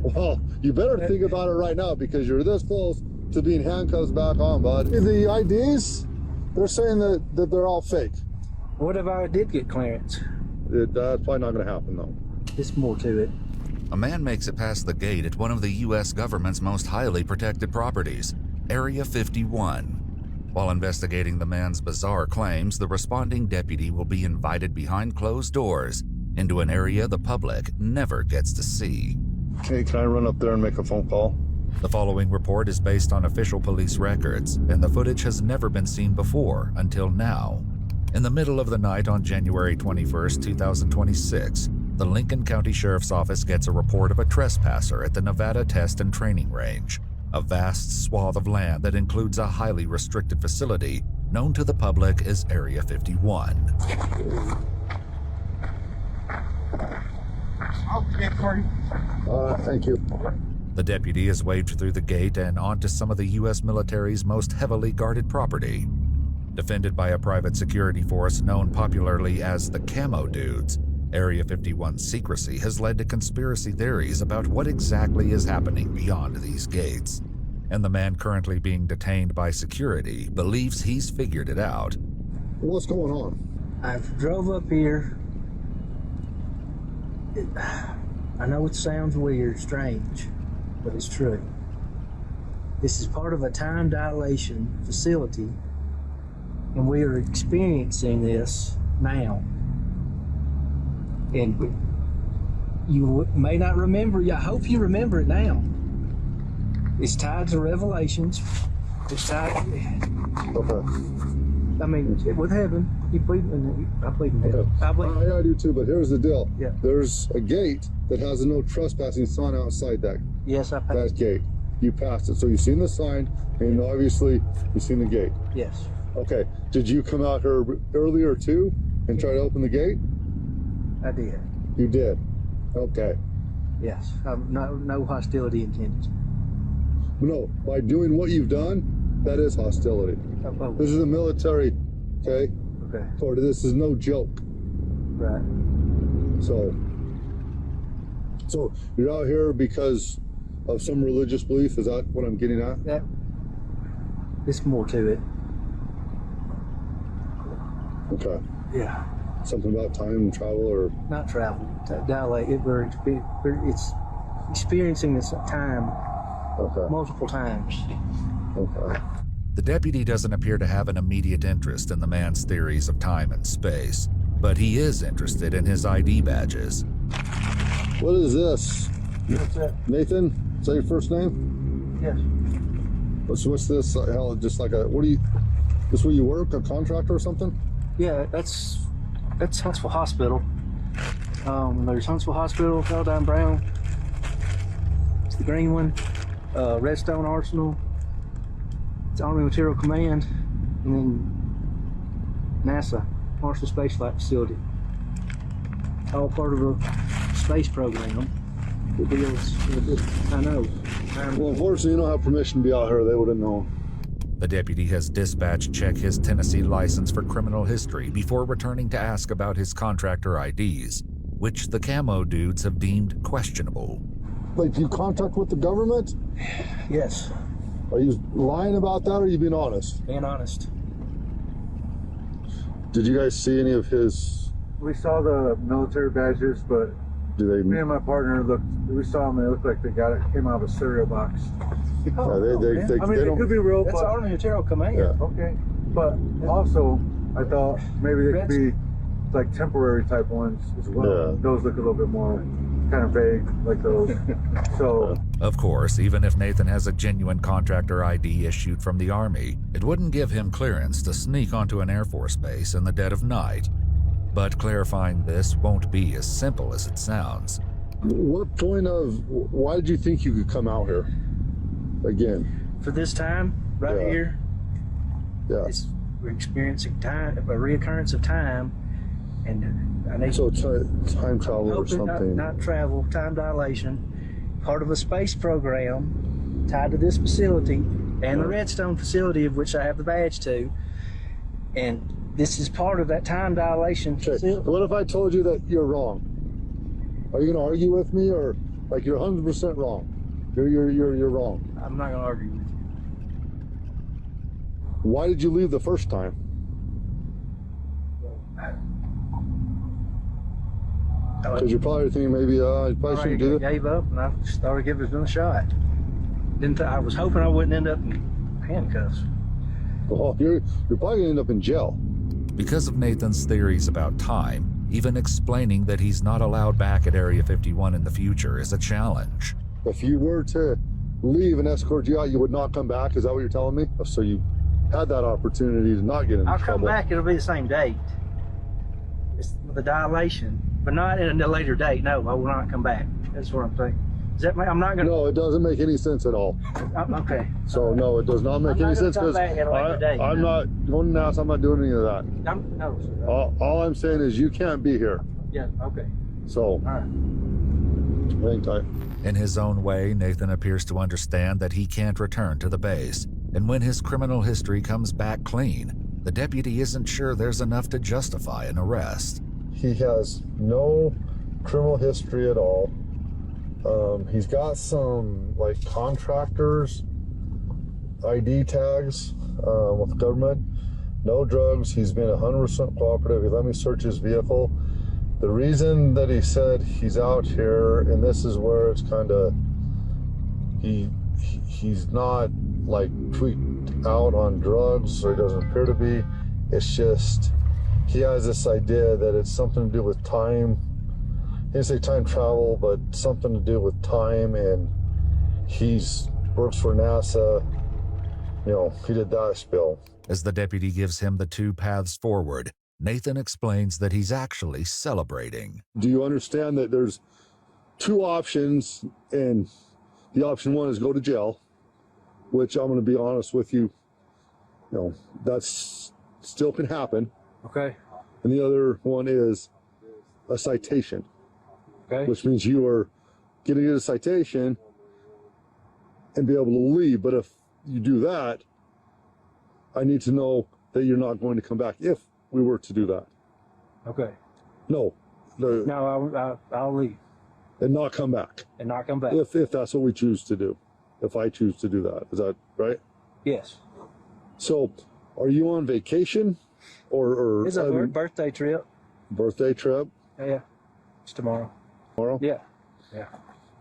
Well, you better think about it right now because you're this close to being handcuffs back on, bud. The IDs, they're saying that they're all fake. What if I did get clearance? That's probably not going to happen, though. There's more to it. A man makes it past the gate at one of the U.S. government's most highly protected properties, Area 51. While investigating the man's bizarre claims, the responding deputy will be invited behind closed doors into an area the public never gets to see. Hey, can I run up there and make a phone call? The following report is based on official police records, and the footage has never been seen before until now. In the middle of the night on January 21st, 2026, the Lincoln County Sheriff's Office gets a report of a trespasser at the Nevada Test and Training Range, a vast swath of land that includes a highly restricted facility known to the public as Area 51. Thank you. The deputy is waved through the gate and onto some of the U.S. military's most heavily guarded property. Defended by a private security force known popularly as the Camo Dudes, Area 51's secrecy has led to conspiracy theories about what exactly is happening beyond these gates. And the man currently being detained by security believes he's figured it out. What's going on? I've drove up here. I know it sounds weird, strange, but it's true. This is part of a time dilation facility, and we are experiencing this now. And you may not remember, I hope you remember it now. It's tied to Revelations. It's tied, Okay. I mean, with heaven, you plead, I plead in heaven. Okay. I do too, but here's the deal. Yeah. There's a gate that has a no trespassing sign outside that. Yes, I passed. That gate. You passed it. So you've seen the sign, and obviously you've seen the gate. Yes. Okay. Did you come out here earlier too and try to open the gate? I did. You did? Okay. Yes. No hostility intended. No, by doing what you've done, that is hostility. Oh. This is the military, okay? Okay. For this is no joke. Right. So you're out here because of some religious belief? Is that what I'm getting at? Yeah. There's more to it. Okay. Yeah. Something about time travel or? Not travel. Dilate. It's experiencing this time multiple times. Okay. The deputy doesn't appear to have an immediate interest in the man's theories of time and space, but he is interested in his ID badges. What is this? What's that? Nathan? Is that your first name? Yes. What's this? Hell, just like this where you work, a contractor or something? Yeah, that's Huntsville Hospital. There's Huntsville Hospital, Paladine Brown. It's the green one. Redstone Arsenal. It's Army Material Command, and then NASA, Marshall Space Flight Facility. All part of a space program that deals with this. I know. Well, unfortunately, you don't have permission to be out here. They wouldn't know. The deputy has dispatched check his Tennessee license for criminal history before returning to ask about his contractor IDs, which the camo dudes have deemed questionable. Like, do you contact with the government? Yes. Are you lying about that, or are you being honest? Being honest. Did you guys see any of his? We saw the military badges, but me and my partner we saw them, they looked like came out of a cereal box. I mean, it could be real, but... That's Army Material Command. Yeah. Okay. But also, I thought maybe they could be like temporary type ones as well. Yeah. Those look a little bit more kind of vague, like those. So... Of course, even if Nathan has a genuine contractor ID issued from the Army, it wouldn't give him clearance to sneak onto an Air Force base in the dead of night. But clarifying this won't be as simple as it sounds. Why did you think you could come out here again? For this time, here, we're experiencing a reoccurrence of time, and I need time travel or something. Not travel, time dilation, part of a space program tied to this facility and the Redstone facility, of which I have the badge to, and this is part of that time dilation. Okay. What if I told you that you're wrong? Are you going to argue with me, or like you're 100% wrong? You're wrong. I'm not going to argue with you. Why did you leave the first time? Because you're probably thinking maybe I probably shouldn't do it. I gave up, and I just thought I'd give it a shot. I was hoping I wouldn't end up in handcuffs. Well, you're probably going to end up in jail. Because of Nathan's theories about time, even explaining that he's not allowed back at Area 51 in the future is a challenge. If you were to leave and escort you out, you would not come back? Is that what you're telling me? So you had that opportunity to not get in trouble. I'll come back, it'll be the same date. It's the dilation, but not in a later date. No, I will not come back. That's what I'm saying. Does that mean I'm not going to... No, it doesn't make any sense at all. Okay. So, no, it does not make any sense, because I'm not going to ask, I'm not doing any of that. No, sir. All I'm saying is you can't be here. Yeah, okay. So, all right. Hang tight. In his own way, Nathan appears to understand that he can't return to the base. And when his criminal history comes back clean, the deputy isn't sure there's enough to justify an arrest. He has no criminal history at all. He's got some like contractors ID tags with the government. No drugs. He's been 100% cooperative. He let me search his vehicle. The reason that he said he's out here, and this is where it's kind of, he's not like tweaked out on drugs, or he doesn't appear to be. It's just he has this idea that it's something to do with time. He didn't say time travel, but something to do with time, and he's works for NASA. You know, he did that spill. As the deputy gives him the two paths forward, Nathan explains that he's actually celebrating. Do you understand that there's two options, and the option one is go to jail, which I'm going to be honest with you, you know, that's still can happen. Okay. And the other one is a citation. Okay. Which means you are going to get a citation and be able to leave. But if you do that, I need to know that you're not going to come back if we were to do that. Okay. No. No, I'll leave. And not come back. And not come back. If that's what we choose to do. If I choose to do that. Is that right? Yes. So, are you on vacation? Or it's a birthday trip. Birthday trip? Yeah. It's tomorrow. Tomorrow? Yeah. Yeah.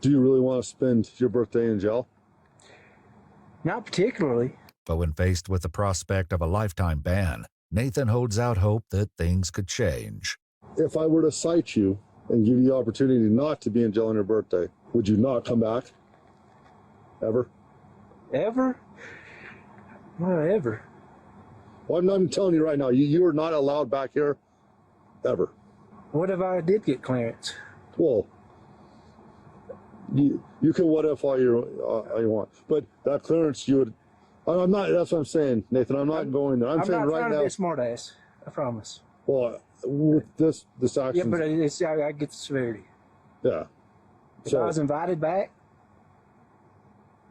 Do you really want to spend your birthday in jail? Not particularly. But when faced with the prospect of a lifetime ban, Nathan holds out hope that things could change. If I were to cite you and give you the opportunity not to be in jail on your birthday, would you not come back? Ever? Ever? Not ever. Well, I'm telling you right now, you are not allowed back here, ever. What if I did get clearance? Well, you can what if all you want, but that clearance you would. I'm not. That's what I'm saying, Nathan. I'm not going there. I'm saying not right trying now. To be a smart ass. I promise. Well, with this action. Yeah, but it's I get the severity. Yeah. If I was invited back.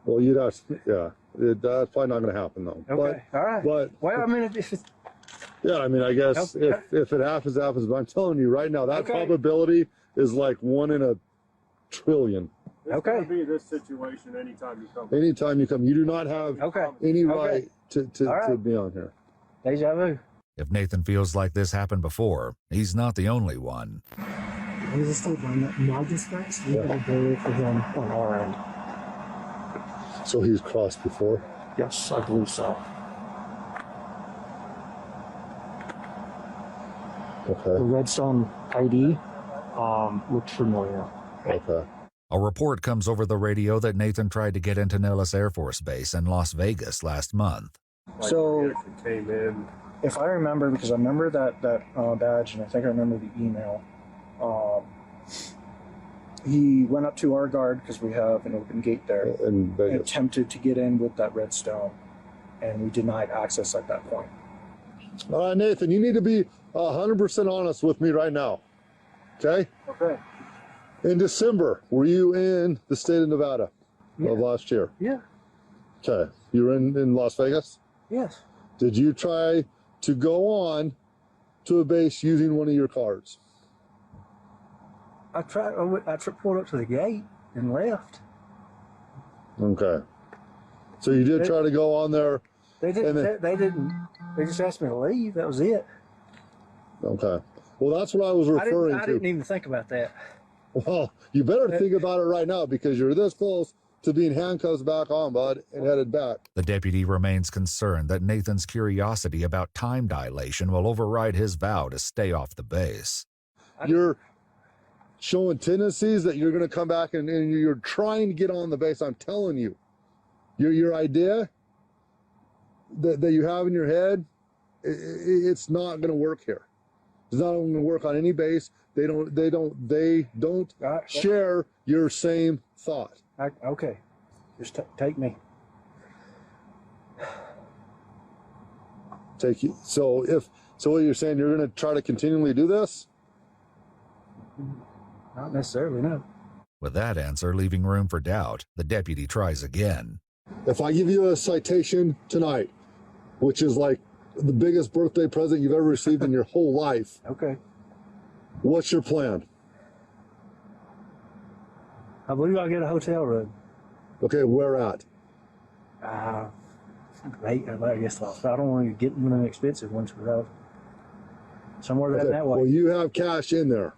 Well, you'd have. Yeah, that's probably not going to happen though. Okay. All right. But well, I mean, if it's. Yeah, I mean, I guess if it happens, it happens. But I'm telling you right now, that probability is like 1 in a trillion. Okay. It's gonna be this situation anytime you come. Anytime you come, you do not have any right to right. be on here. Deja vu. If Nathan feels like this happened before, he's not the only one. Is this still one that magistrates? We gotta go for him on our end. So he's crossed before? Yes, I believe so. Okay. The Redstone ID looked familiar. Okay. A report comes over the radio that Nathan tried to get into Nellis Air Force Base in Las Vegas last month. So, Came in. if I remember, because I remember that badge, and I think I remember the email, he went up to our guard, because we have an open gate there, And and attempted to get in with that redstone, and we denied access at that point. All right, Nathan, you need to be 100% honest with me right now. Okay? Okay. In December, were you in the state of Nevada of last year? Yeah. Okay. You were in Las Vegas? Yes. Did you try to go on to a base using one of your cards? I pulled up to the gate and left. Okay. So you did try to go on there. They didn't. They just asked me to leave. That was it. Okay. Well, that's what I was referring I didn't even think about that. Well, you better think about it right now because you're this close to being handcuffed back on, bud, and headed back. The deputy remains concerned that Nathan's curiosity about time dilation will override his vow to stay off the base. You're showing tendencies that you're going to come back and you're trying to get on the base. I'm telling you, your idea that you have in your head, it's not going to work here. It's not going to work on any base. They don't share your same thought. Okay, just take me. Take you. So what you're saying, you're going to try to continually do this? Not necessarily, no. With that answer leaving room for doubt, the deputy tries again. If I give you a citation tonight, which is like the biggest birthday present you've ever received in your whole life. Okay. What's your plan? I believe I'll get a hotel room. Okay, where at? Right, I guess I don't want to get one of the expensive ones without somewhere that way. Well, you have cash in there.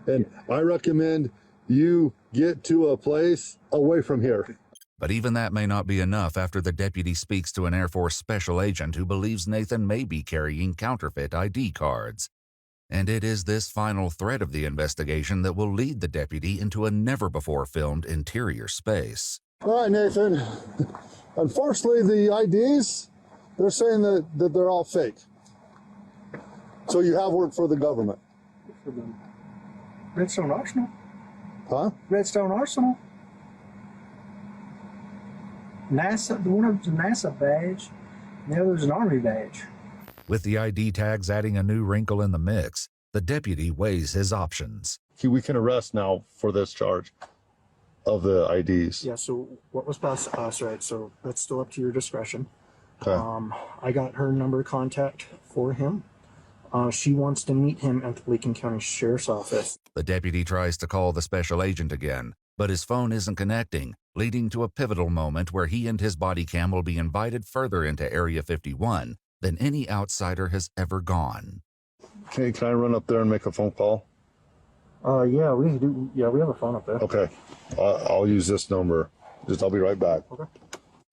And I recommend you get to a place away from here. But even that may not be enough after the deputy speaks to an Air Force special agent who believes Nathan may be carrying counterfeit ID cards. And it is this final thread of the investigation that will lead the deputy into a never-before-filmed interior space. All right, Nathan. Unfortunately, the IDs, they're saying that they're all fake. So you have worked for the government. Redstone Arsenal? Huh? Redstone Arsenal? NASA, the one was a NASA badge, and the other was an Army badge. With the ID tags adding a new wrinkle in the mix, the deputy weighs his options. We can arrest now for this charge of the IDs. Yeah, so what was passed to us, right? So that's still up to your discretion. Okay. I got her number of contact for him. She wants to meet him at the Lincoln County Sheriff's Office. The deputy tries to call the special agent again, but his phone isn't connecting, leading to a pivotal moment where he and his body cam will be invited further into Area 51 than any outsider has ever gone. Okay, can I run up there and make a phone call? Yeah, we have a phone up there. Okay, I'll use this number. I'll be right back. Okay.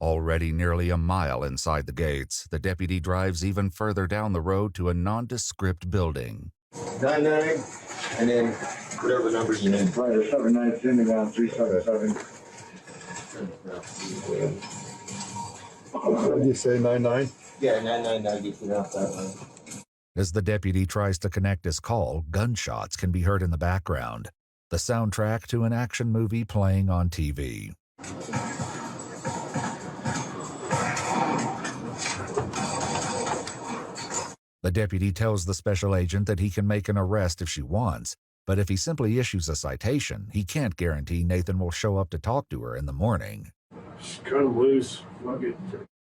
Already nearly a mile inside the gates, the deputy drives even further down the road to a nondescript building. 99, and then whatever numbers you need. Right, 79, down 377. What did you say, 99? Yeah, 999 gets it off that one. As the deputy tries to connect his call, gunshots can be heard in the background, the soundtrack to an action movie playing on TV. The deputy tells the special agent that he can make an arrest if she wants, but if he simply issues a citation, he can't guarantee Nathan will show up to talk to her in the morning. She's kind of loose.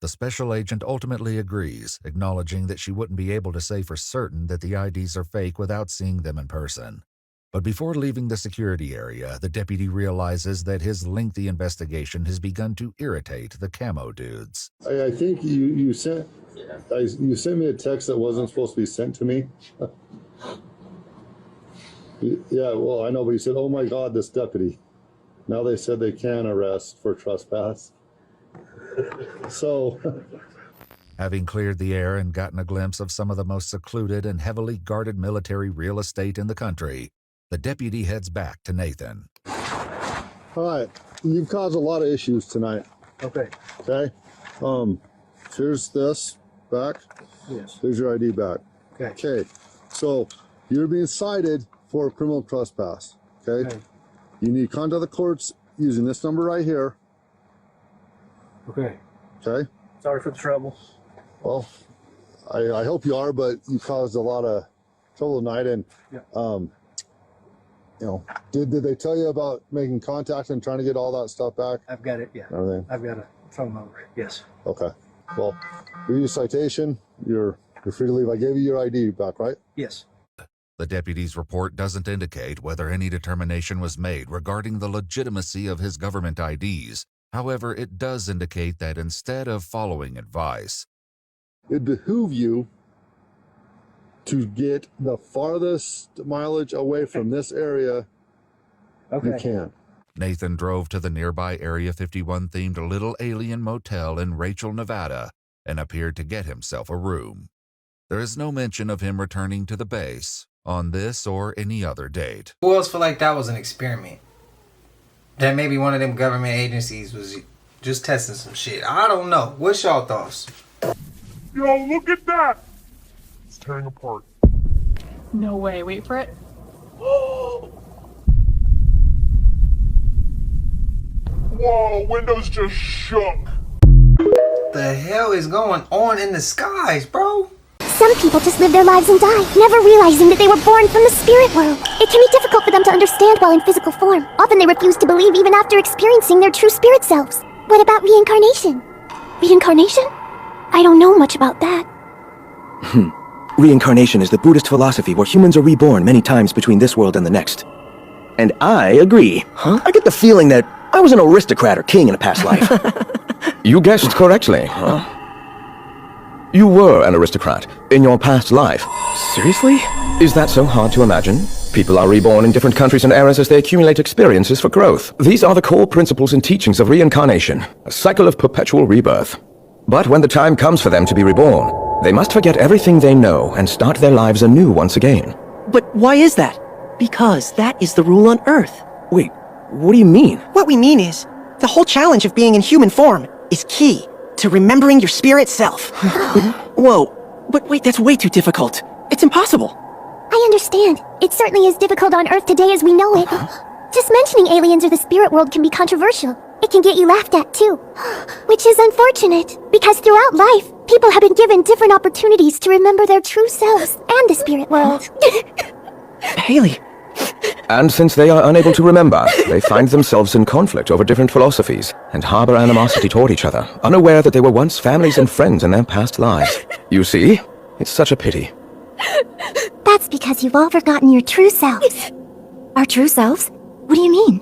The special agent ultimately agrees, acknowledging that she wouldn't be able to say for certain that the IDs are fake without seeing them in person. But before leaving the security area, the deputy realizes that his lengthy investigation has begun to irritate the camo dudes. I think you sent me a text that wasn't supposed to be sent to me. Yeah, well, I know, but you said, "Oh my God, this deputy." Now they said they can arrest for trespass. So, having cleared the air and gotten a glimpse of some of the most secluded and heavily guarded military real estate in the country, the deputy heads back to Nathan. all right, you've caused a lot of issues tonight. Okay. Okay. Here's this back. Yes. There's your ID back. Okay. Okay. So you're being cited for criminal trespass. Okay. You need to contact the courts using this number right here. Okay. Okay. Sorry for the trouble. Well, I hope you are, but you caused a lot of trouble tonight. And you know, did they tell you about making contact and trying to get all that stuff back? I've got it. Yeah. Everything. I've got a phone number. Yes. Okay. Well, give you a citation. You're free to leave. I gave you your ID back, right? Yes. The deputy's report doesn't indicate whether any determination was made regarding the legitimacy of his government IDs. However, it does indicate that instead of following advice, it behooves you to get the farthest mileage away from this area you can. Nathan drove to the nearby Area 51-themed Little Alien Motel in Rachel, Nevada, and appeared to get himself a room. There is no mention of him returning to the base on this or any other date. Who else feel like that was an experiment? That maybe one of them government agencies was just testing some shit. I don't know. What's y'all thoughts? Yo, look at that! It's tearing apart. No way. Wait for it. Whoa, windows just shook. The hell is going on in the skies, bro? Some people just live their lives and die, never realizing that they were born from the spirit world. It can be difficult for them to understand while in physical form. Often they refuse to believe even after experiencing their true spirit selves. What about reincarnation? Reincarnation? I don't know much about that. Reincarnation is the Buddhist philosophy where humans are reborn many times between this world and the next. And I agree. Huh? I get the feeling that I was an aristocrat or king in a past life. You guessed correctly. You were an aristocrat in your past life. Seriously? Is that so hard to imagine? People are reborn in different countries and eras as they accumulate experiences for growth. These are the core principles and teachings of reincarnation, a cycle of perpetual rebirth. But when the time comes for them to be reborn, they must forget everything they know and start their lives anew once again. But why is that? Because that is the rule on Earth. Wait, what do you mean? What we mean is, the whole challenge of being in human form is key to remembering your spirit self. Whoa, but wait, that's way too difficult. It's impossible. I understand. It certainly is difficult on Earth today as we know it. Just mentioning aliens or the spirit world can be controversial. It can get you laughed at too. Which is unfortunate, because throughout life, people have been given different opportunities to remember their true selves and the spirit world. Haley. And since they are unable to remember, they find themselves in conflict over different philosophies and harbor animosity toward each other, unaware that they were once families and friends in their past lives. You see? It's such a pity. That's because you've all forgotten your true selves. Our true selves? What do you mean?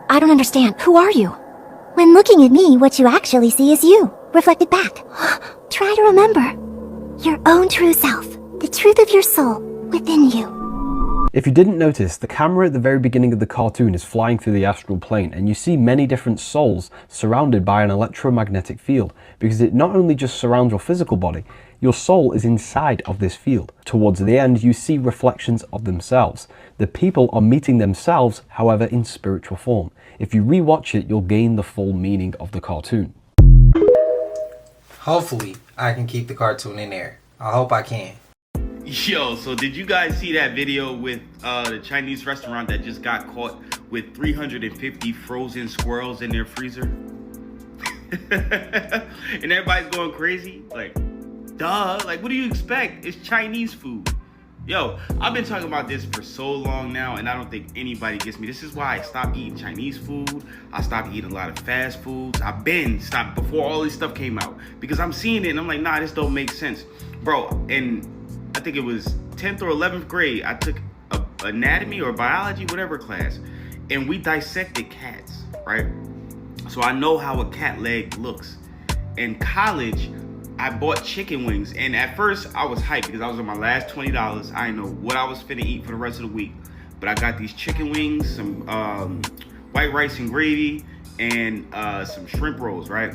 I don't understand. Who are you? When looking at me, what you actually see is you, reflected back. Try to remember your own true self, the truth of your soul within you. If you didn't notice, the camera at the very beginning of the cartoon is flying through the astral plane, and you see many different souls surrounded by an electromagnetic field, because it not only just surrounds your physical body, your soul is inside of this field. Towards the end, you see reflections of themselves. The people are meeting themselves, however, in spiritual form. If you rewatch it, you'll gain the full meaning of the cartoon. Hopefully, I can keep the cartoon in there. I hope I can. Yo, so did you guys see that video with the Chinese restaurant that just got caught with 350 frozen squirrels in their freezer? And everybody's going crazy? Like, duh, like what do you expect? It's Chinese food. Yo, I've been talking about this for so long now, and I don't think anybody gets me. This is why I stopped eating Chinese food. I stopped eating a lot of fast foods. I've been stopped before all this stuff came out, because I'm seeing it and I'm like, nah, this don't make sense. Bro, and I think it was 10th or 11th grade, I took anatomy or biology, whatever class, and we dissected cats, right? So I know how a cat leg looks. In college, I bought chicken wings, and at first I was hyped because I was on my last $20. I didn't know what I was finna eat for the rest of the week, but I got these chicken wings, some white rice and gravy, and some shrimp rolls, right?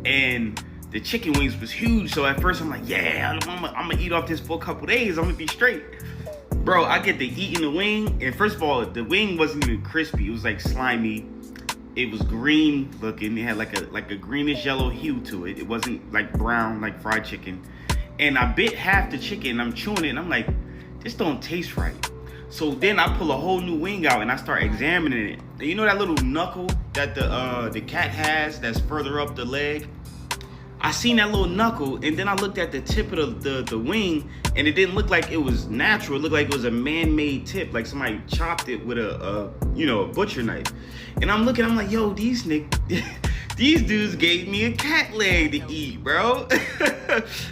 And the chicken wings was huge, so at first I'm like, yeah, I'm gonna eat off this for a couple days. I'm gonna be straight. Bro, I get to eating the wing, and first of all, the wing wasn't even crispy. It was like slimy. It was green looking. It had like a greenish yellow hue to it. It wasn't like brown like fried chicken. And I bit half the chicken, and I'm chewing it, and I'm like, this don't taste right. So then I pull a whole new wing out, and I start examining it. And you know that little knuckle that the cat has that's further up the leg? I seen that little knuckle, and then I looked at the tip of the wing, and it didn't look like it was natural. It looked like it was a man-made tip, like somebody chopped it with a butcher knife. And I'm looking, I'm like, yo, these dudes gave me a cat leg to eat, bro.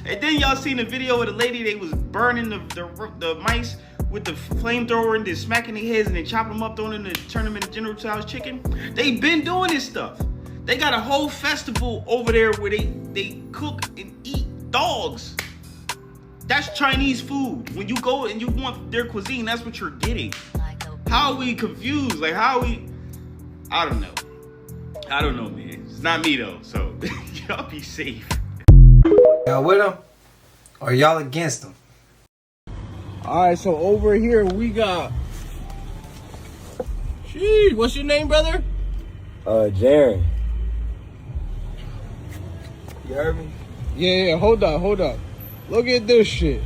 And then y'all seen the video of the lady, they was burning the mice with the flamethrower and then smacking their heads and then chopping them up, turn them into General Tso's chicken. They been doing this stuff. They got a whole festival over there where they cook and eat dogs. That's Chinese food. When you go and you want their cuisine, that's what you're getting. How are we confused? Like, how are we? I don't know, man. It's not me though, so y'all be safe. Y'all with them? Or y'all against them? Alright, so over here we got... Sheesh, what's your name, brother? Jared. You heard me? Yeah, hold up. Look at this shit.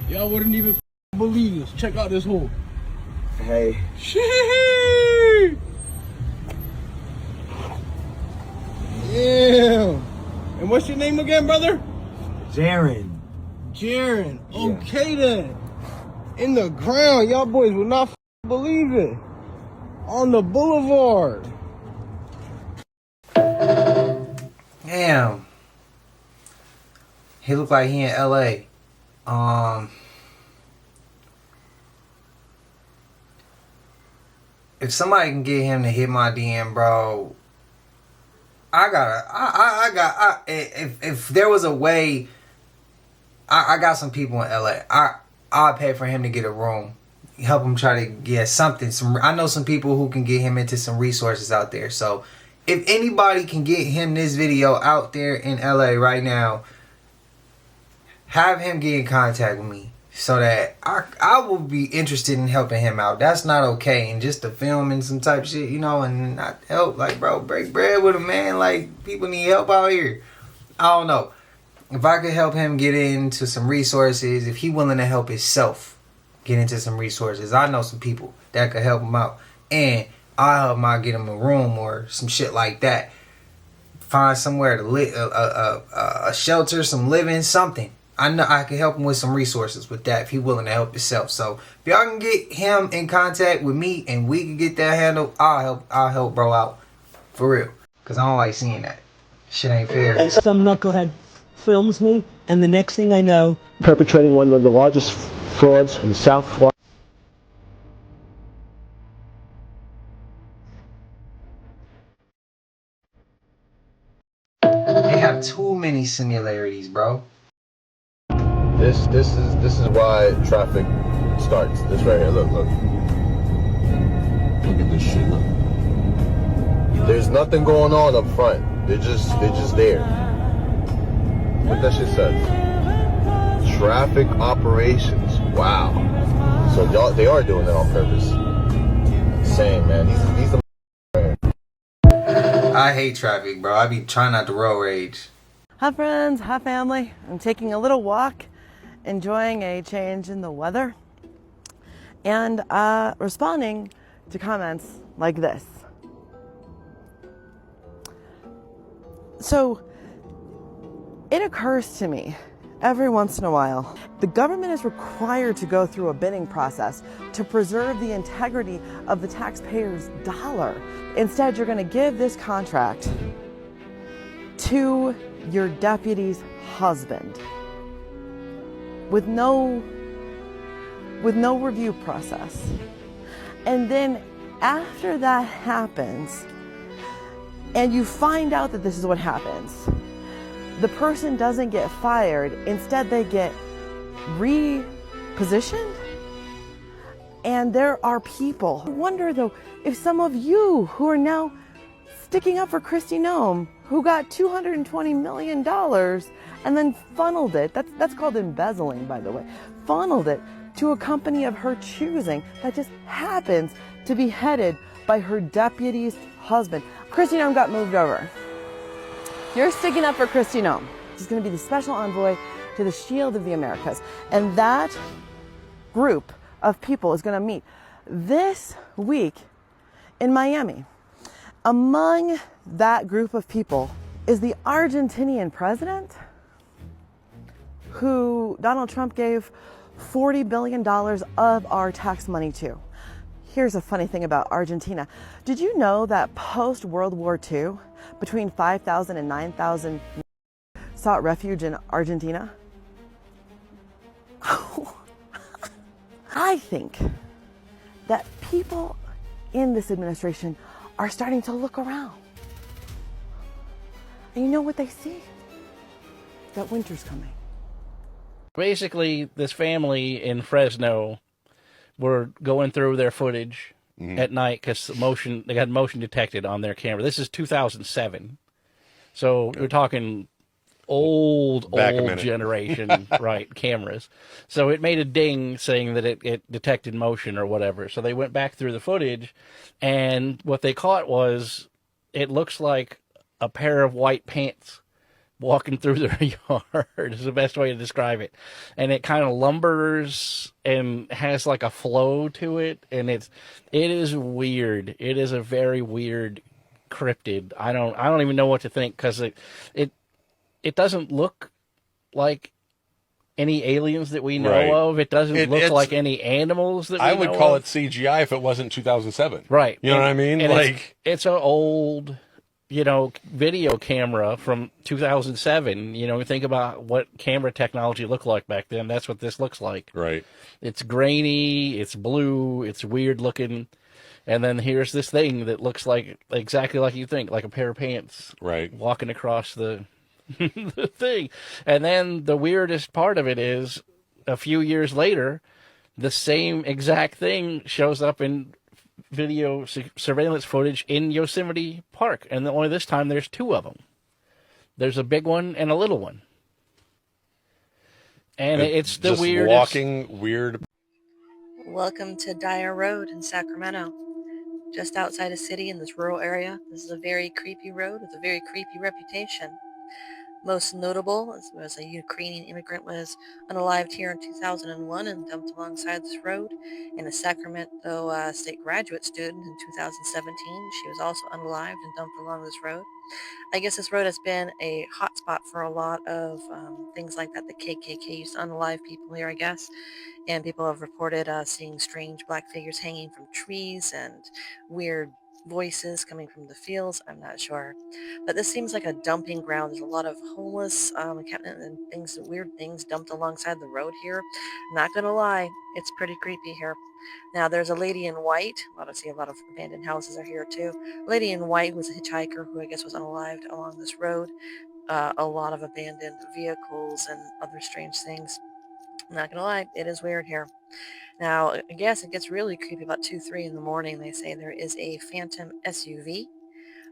Y'all wouldn't even believe this. Check out this hole. Hey. Sheesh! Yeah. And what's your name again, brother? Jaren. Jaren. Okay then. In the ground. Y'all boys will not believe it. On the boulevard. Damn. He looked like he in LA. If somebody can get him to hit my DM, bro, if there was a way, I got some people in LA. I'll pay for him to get a room. Help him try to get something. I know some people who can get him into some resources out there. So if anybody can get him this video out there in LA right now, have him get in contact with me so that I will be interested in helping him out. That's not okay. And just to film and some type of shit, and not help. Like, bro, break bread with him, man. Like, people need help out here. I don't know. If I could help him get into some resources, if he willing to help himself get into some resources, I know some people that could help him out. And I'll help him out, get him a room or some shit like that. Find somewhere to live, a shelter, some living, something. I know I can help him with some resources with that if he's willing to help himself. So if y'all can get him in contact with me and we can get that handled, I'll help bro out. For real. Because I don't like seeing that. Shit ain't fair. And some knucklehead films me, and the next thing I know, Perpetrating one of the largest frauds in South Florida. They have too many similarities, bro. This is why traffic starts. This right here, look. Look at this shit, look. There's nothing going on up front. They're just there. What that shit says? Traffic operations. Wow. So they are doing it on purpose. Insane, man. These are right here. I hate traffic, bro. I be trying not to road rage. Hi friends, hi family. I'm taking a little walk, enjoying a change in the weather, and responding to comments like this. So, it occurs to me every once in a while, the government is required to go through a bidding process to preserve the integrity of the taxpayer's dollar. Instead, you're going to give this contract to your deputy's husband with no with no review process. And then after that happens, and you find out that this is what happens, the person doesn't get fired. Instead, they get repositioned. And there are people. I wonder though, if some of you who are now sticking up for Kristi Noem, who got $220 million and then funneled it, that's called embezzling, by the way, funneled it to a company of her choosing that just happens to be headed by her deputy's husband. Kristi Noem got moved over. You're sticking up for Kristi Noem. She's going to be the special envoy to the Shield of the Americas. And that group of people is going to meet this week in Miami. Among that group of people is the Argentinian president, who Donald Trump gave $40 billion of our tax money to. Here's a funny thing about Argentina. Did you know that post-World War II, between 5,000 and 9,000 sought refuge in Argentina? I think that people in this administration are starting to look around. And you know what they see? That winter's coming. Basically, this family in Fresno were going through their footage at night because they got motion detected on their camera. This is 2007. So we're talking old generation, right, cameras. So it made a ding saying that it detected motion or whatever. So they went back through the footage, and what they caught was, it looks like a pair of white pants walking through their yard is the best way to describe it. And it kind of lumbers and has like a flow to it, and it is weird. It is a very weird cryptid. I don't even know what to think, because it doesn't look like any aliens that we know of. It doesn't look like any animals that we know of. I would call it CGI if it wasn't 2007. Right. You know what I mean? And Like, it's an old, video camera from 2007. Think about what camera technology looked like back then. That's what this looks like. Right. It's grainy, it's blue, it's weird looking. And then here's this thing that looks like exactly like you think, like a pair of pants. Right. Walking across the the thing. And then the weirdest part of it is, a few years later, the same exact thing shows up in video surveillance footage in Yosemite Park. And only this time there's two of them. There's a big one and a little one. And it's the weirdest. Walking weird. Welcome to Dyer Road in Sacramento. Just outside a city in this rural area. This is a very creepy road with a very creepy reputation. Most notable was a Ukrainian immigrant was unalived here in 2001 and dumped alongside this road. And a Sacramento State graduate student in 2017, she was also unalived and dumped along this road. I guess this road has been a hotspot for a lot of things like that. The KKK used to unalive people here, I guess. And people have reported seeing strange black figures hanging from trees and weird voices coming from the fields. I'm not sure, but this seems like a dumping ground. There's a lot of homeless encampment and weird things dumped alongside the road here. Not gonna lie, it's pretty creepy here. Now there's a lady in white. I see a lot of abandoned houses are here too. A lady in white who was a hitchhiker who I guess was unalived along this road. A lot of abandoned vehicles and other strange things. I'm not gonna lie, it is weird here. Now, I guess it gets really creepy about 2-3 in the morning. They say there is a phantom SUV,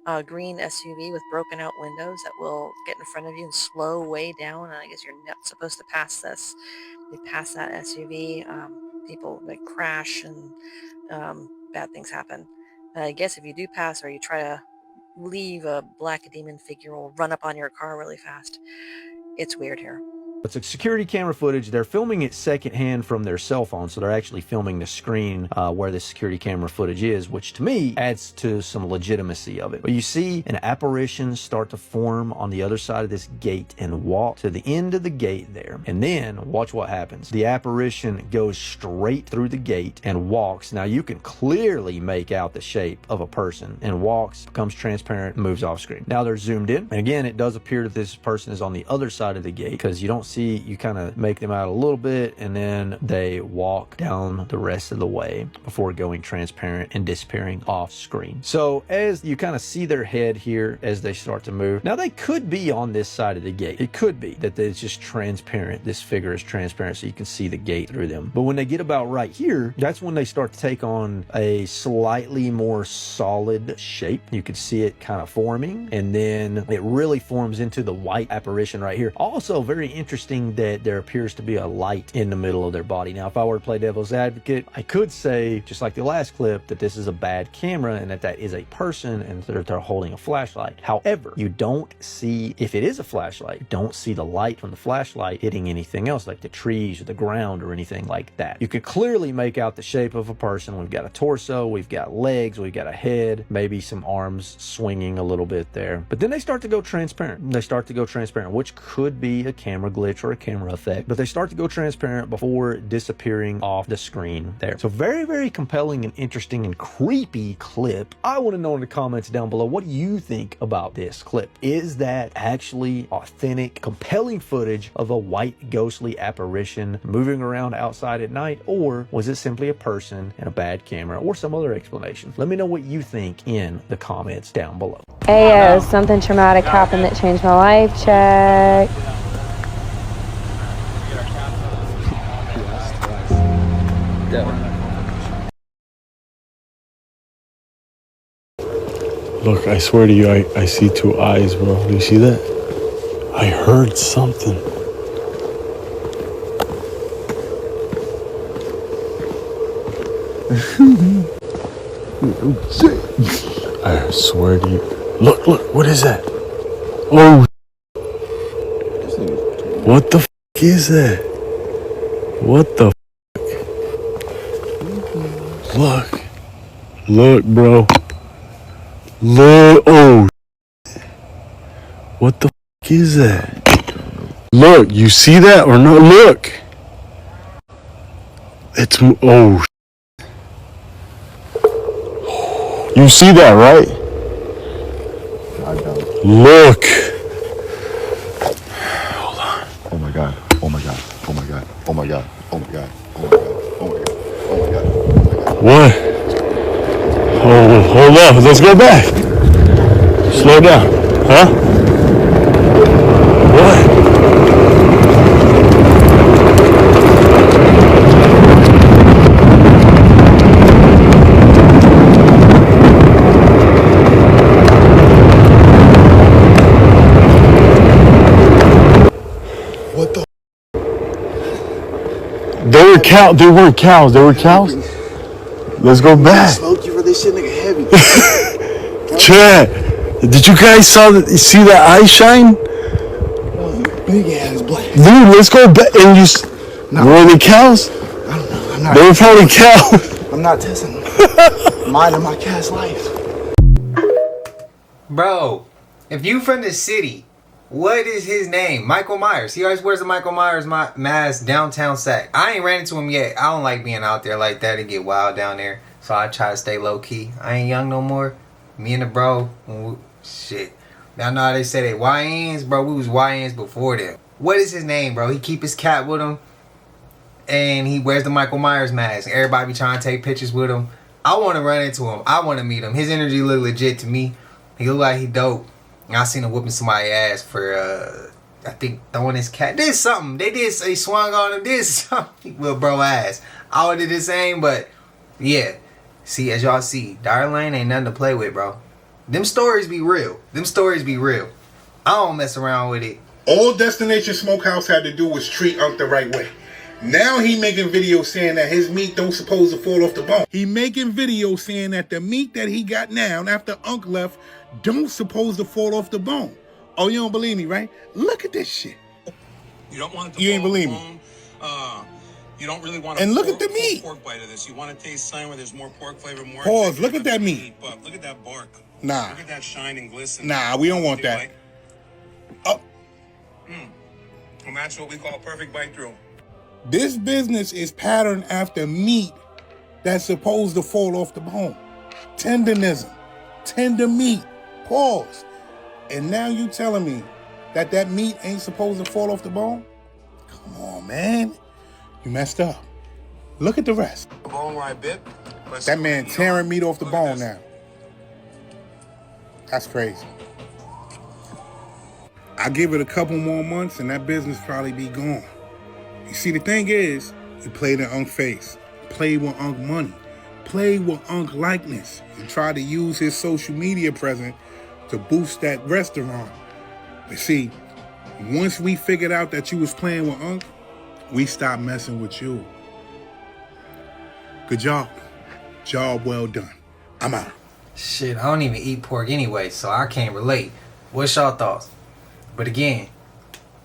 a green SUV with broken out windows that will get in front of you and slow way down. And I guess you're not supposed to pass this. You pass that SUV, people crash and bad things happen. I guess if you do pass or you try to leave, a black demon figure will run up on your car really fast. It's weird here. It's a security camera footage. They're filming it secondhand from their cell phone, so they're actually filming the screen where the security camera footage is, which to me adds to some legitimacy of it. But you see an apparition start to form on the other side of this gate and walk to the end of the gate there. And then watch what happens. The apparition goes straight through the gate and walks. Now you can clearly make out the shape of a person, and walks, becomes transparent, moves off screen. Now they're zoomed in. And again, it does appear that this person is on the other side of the gate because you don't see see you kind of make them out a little bit, and then they walk down the rest of the way before going transparent and disappearing off screen. So as you kind of see their head here as they start to move, now they could be on this side of the gate. It could be that it's just transparent. This figure is transparent so you can see the gate through them. But when they get about right here, that's when they start to take on a slightly more solid shape. You can see it kind of forming, and then it really forms into the white apparition right here. Also very interesting that there appears to be a light in the middle of their body. Now, if I were to play devil's advocate, I could say, just like the last clip, that this is a bad camera and that is a person and that they're holding a flashlight. However, you don't see, if it is a flashlight, you don't see the light from the flashlight hitting anything else like the trees or the ground or anything like that. You could clearly make out the shape of a person. We've got a torso, we've got legs, we've got a head, maybe some arms swinging a little bit there. But then they start to go transparent. They start to go transparent, which could be a camera glitch or a camera effect, but they start to go transparent before disappearing off the screen there. So very, very compelling and interesting and creepy clip. I want to know in the comments down below, what do you think about this clip? Is that actually authentic, compelling footage of a white ghostly apparition moving around outside at night, or was it simply a person and a bad camera, or some other explanation? Let me know what you think in the comments down below. Hey, something traumatic happened that changed my life. Check. Look, I swear to you, I see two eyes, bro. Do you see that? I heard something. I swear to you. Look, what is that? Oh, what the f is that? What the f? Look, bro. Look, oh, what the f is that? Look, you see that or not? Look. It's, oh, you see that, right? Look. Hold on. Oh my god. Oh my god. Oh my god. Oh my god. Oh my god. Oh my god. Oh my god. Oh my god. Oh my god. What? Oh, hold up. Let's go back. Slow down. Huh? What? They weren't cows. They were cows. Let's go back. Smoke you for this shit, nigga. Heavy. Chad, did you guys see that eye shine? Big ass black. Dude, let's go back. And were they cows? I don't know. I'm not. They were probably cows. I'm not testing mine or my cat's life. Bro, if you from the city, what is his name? Michael Myers. He always wears the Michael Myers mask downtown Sac. I ain't ran into him yet. I don't like being out there like that. It get wild down there. So I try to stay low key. I ain't young no more. Me and the bro, shit. Y'all know how they say they YNs, bro. We was YNs before them. What is his name, bro? He keep his cat with him. And he wears the Michael Myers mask. Everybody be trying to take pictures with him. I want to run into him. I want to meet him. His energy look legit to me. He look like he dope. I seen him whooping somebody's ass for, I think, throwing his cat. Did something. They swung on him. Did something. Little bro ass. I would do the same, but yeah. See, as y'all see, Dire Lane ain't nothing to play with, bro. Them stories be real. Them stories be real. I don't mess around with it. All Destination Smokehouse had to do was treat Unc the right way. Now he making videos saying that his meat don't supposed to fall off the bone. He making videos saying that the meat that he got now after Unc left don't supposed to fall off the bone. Oh, you don't believe me, right? Look at this shit. You don't want it to You ain't fall believe off me. the bone. You don't really want And a look at the meat. pork bite of this. You want to taste something where there's more pork flavor, more. Pause. Look at that meat. But look at that bark. Nah. Look at that shine and glisten. Nah, we don't want that. Oh. And that's what we call a perfect bite through. This business is patterned after meat that's supposed to fall off the bone. Tenderism. Tender meat. Pause. And now you telling me that meat ain't supposed to fall off the bone? Come on, man. You messed up. Look at the rest. Bone right bit. That man tearing meat off the bone now. That's crazy. I give it a couple more months and that business probably be gone. You see, the thing is, you played in Unc face, played with Unc money, played with Unc likeness, and tried to use his social media presence to boost that restaurant. But see, once we figured out that you was playing with Unc, we stopped messing with you. Good job. Job well done. I'm out. Shit, I don't even eat pork anyway, so I can't relate. What's y'all thoughts? But again,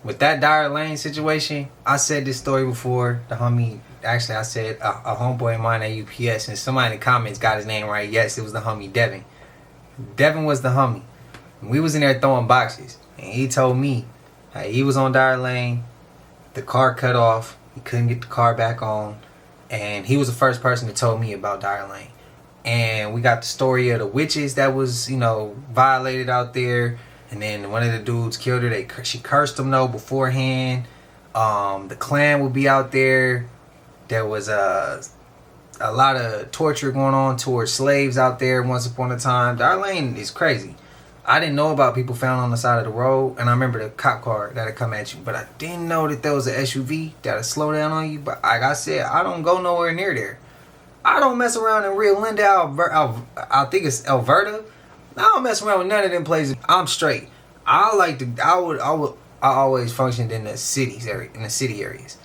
with that Dyer Lane situation, I said this story before. The homie, actually I said a homeboy of mine at UPS, and somebody in the comments got his name right. Yes, it was the homie Devin. Devin was the homie. We was in there throwing boxes, and he told me he was on Dyer Lane, the car cut off, he couldn't get the car back on, and he was the first person that told me about Dyer Lane. And we got the story of the witches that was, you know, violated out there. And then one of the dudes killed her. She cursed him though beforehand. The Klan would be out there. There was a lot of torture going on towards slaves out there once upon a time. Dyer Lane is crazy. I didn't know about people found on the side of the road. And I remember the cop car that'd come at you. But I didn't know that there was an SUV that'd slow down on you. But like I said, I don't go nowhere near there. I don't mess around in Rio Linda, I think it's Alberta. I don't mess around with none of them places. I'm straight. I always functioned in the cities area, in the city areas.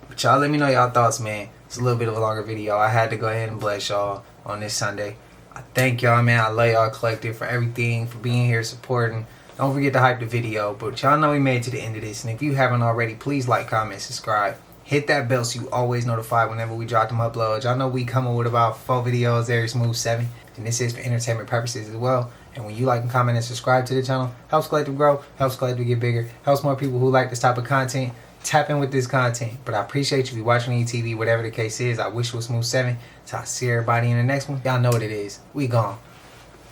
But y'all let me know y'all thoughts, man. It's a little bit of a longer video. I had to go ahead and bless y'all on this Sunday. I thank y'all, man. I love y'all collective for everything, for being here, supporting. Don't forget to hype the video. But y'all know we made it to the end of this. And if you haven't already, please like, comment, subscribe. Hit that bell so you always notified whenever we drop them uploads. Y'all know we coming with about 4 videos every smooth 7. And this is for entertainment purposes as well. And when you like and comment and subscribe to the channel, helps Collective grow, helps Collective get bigger, helps more people who like this type of content tap in with this content. But I appreciate you if you're watching on TV, whatever the case is. I wish it was smooth 7. So I'll see everybody in the next one. Y'all know what it is. We gone.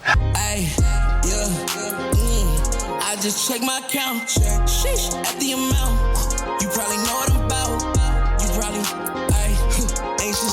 I just check my count. Sheesh. At the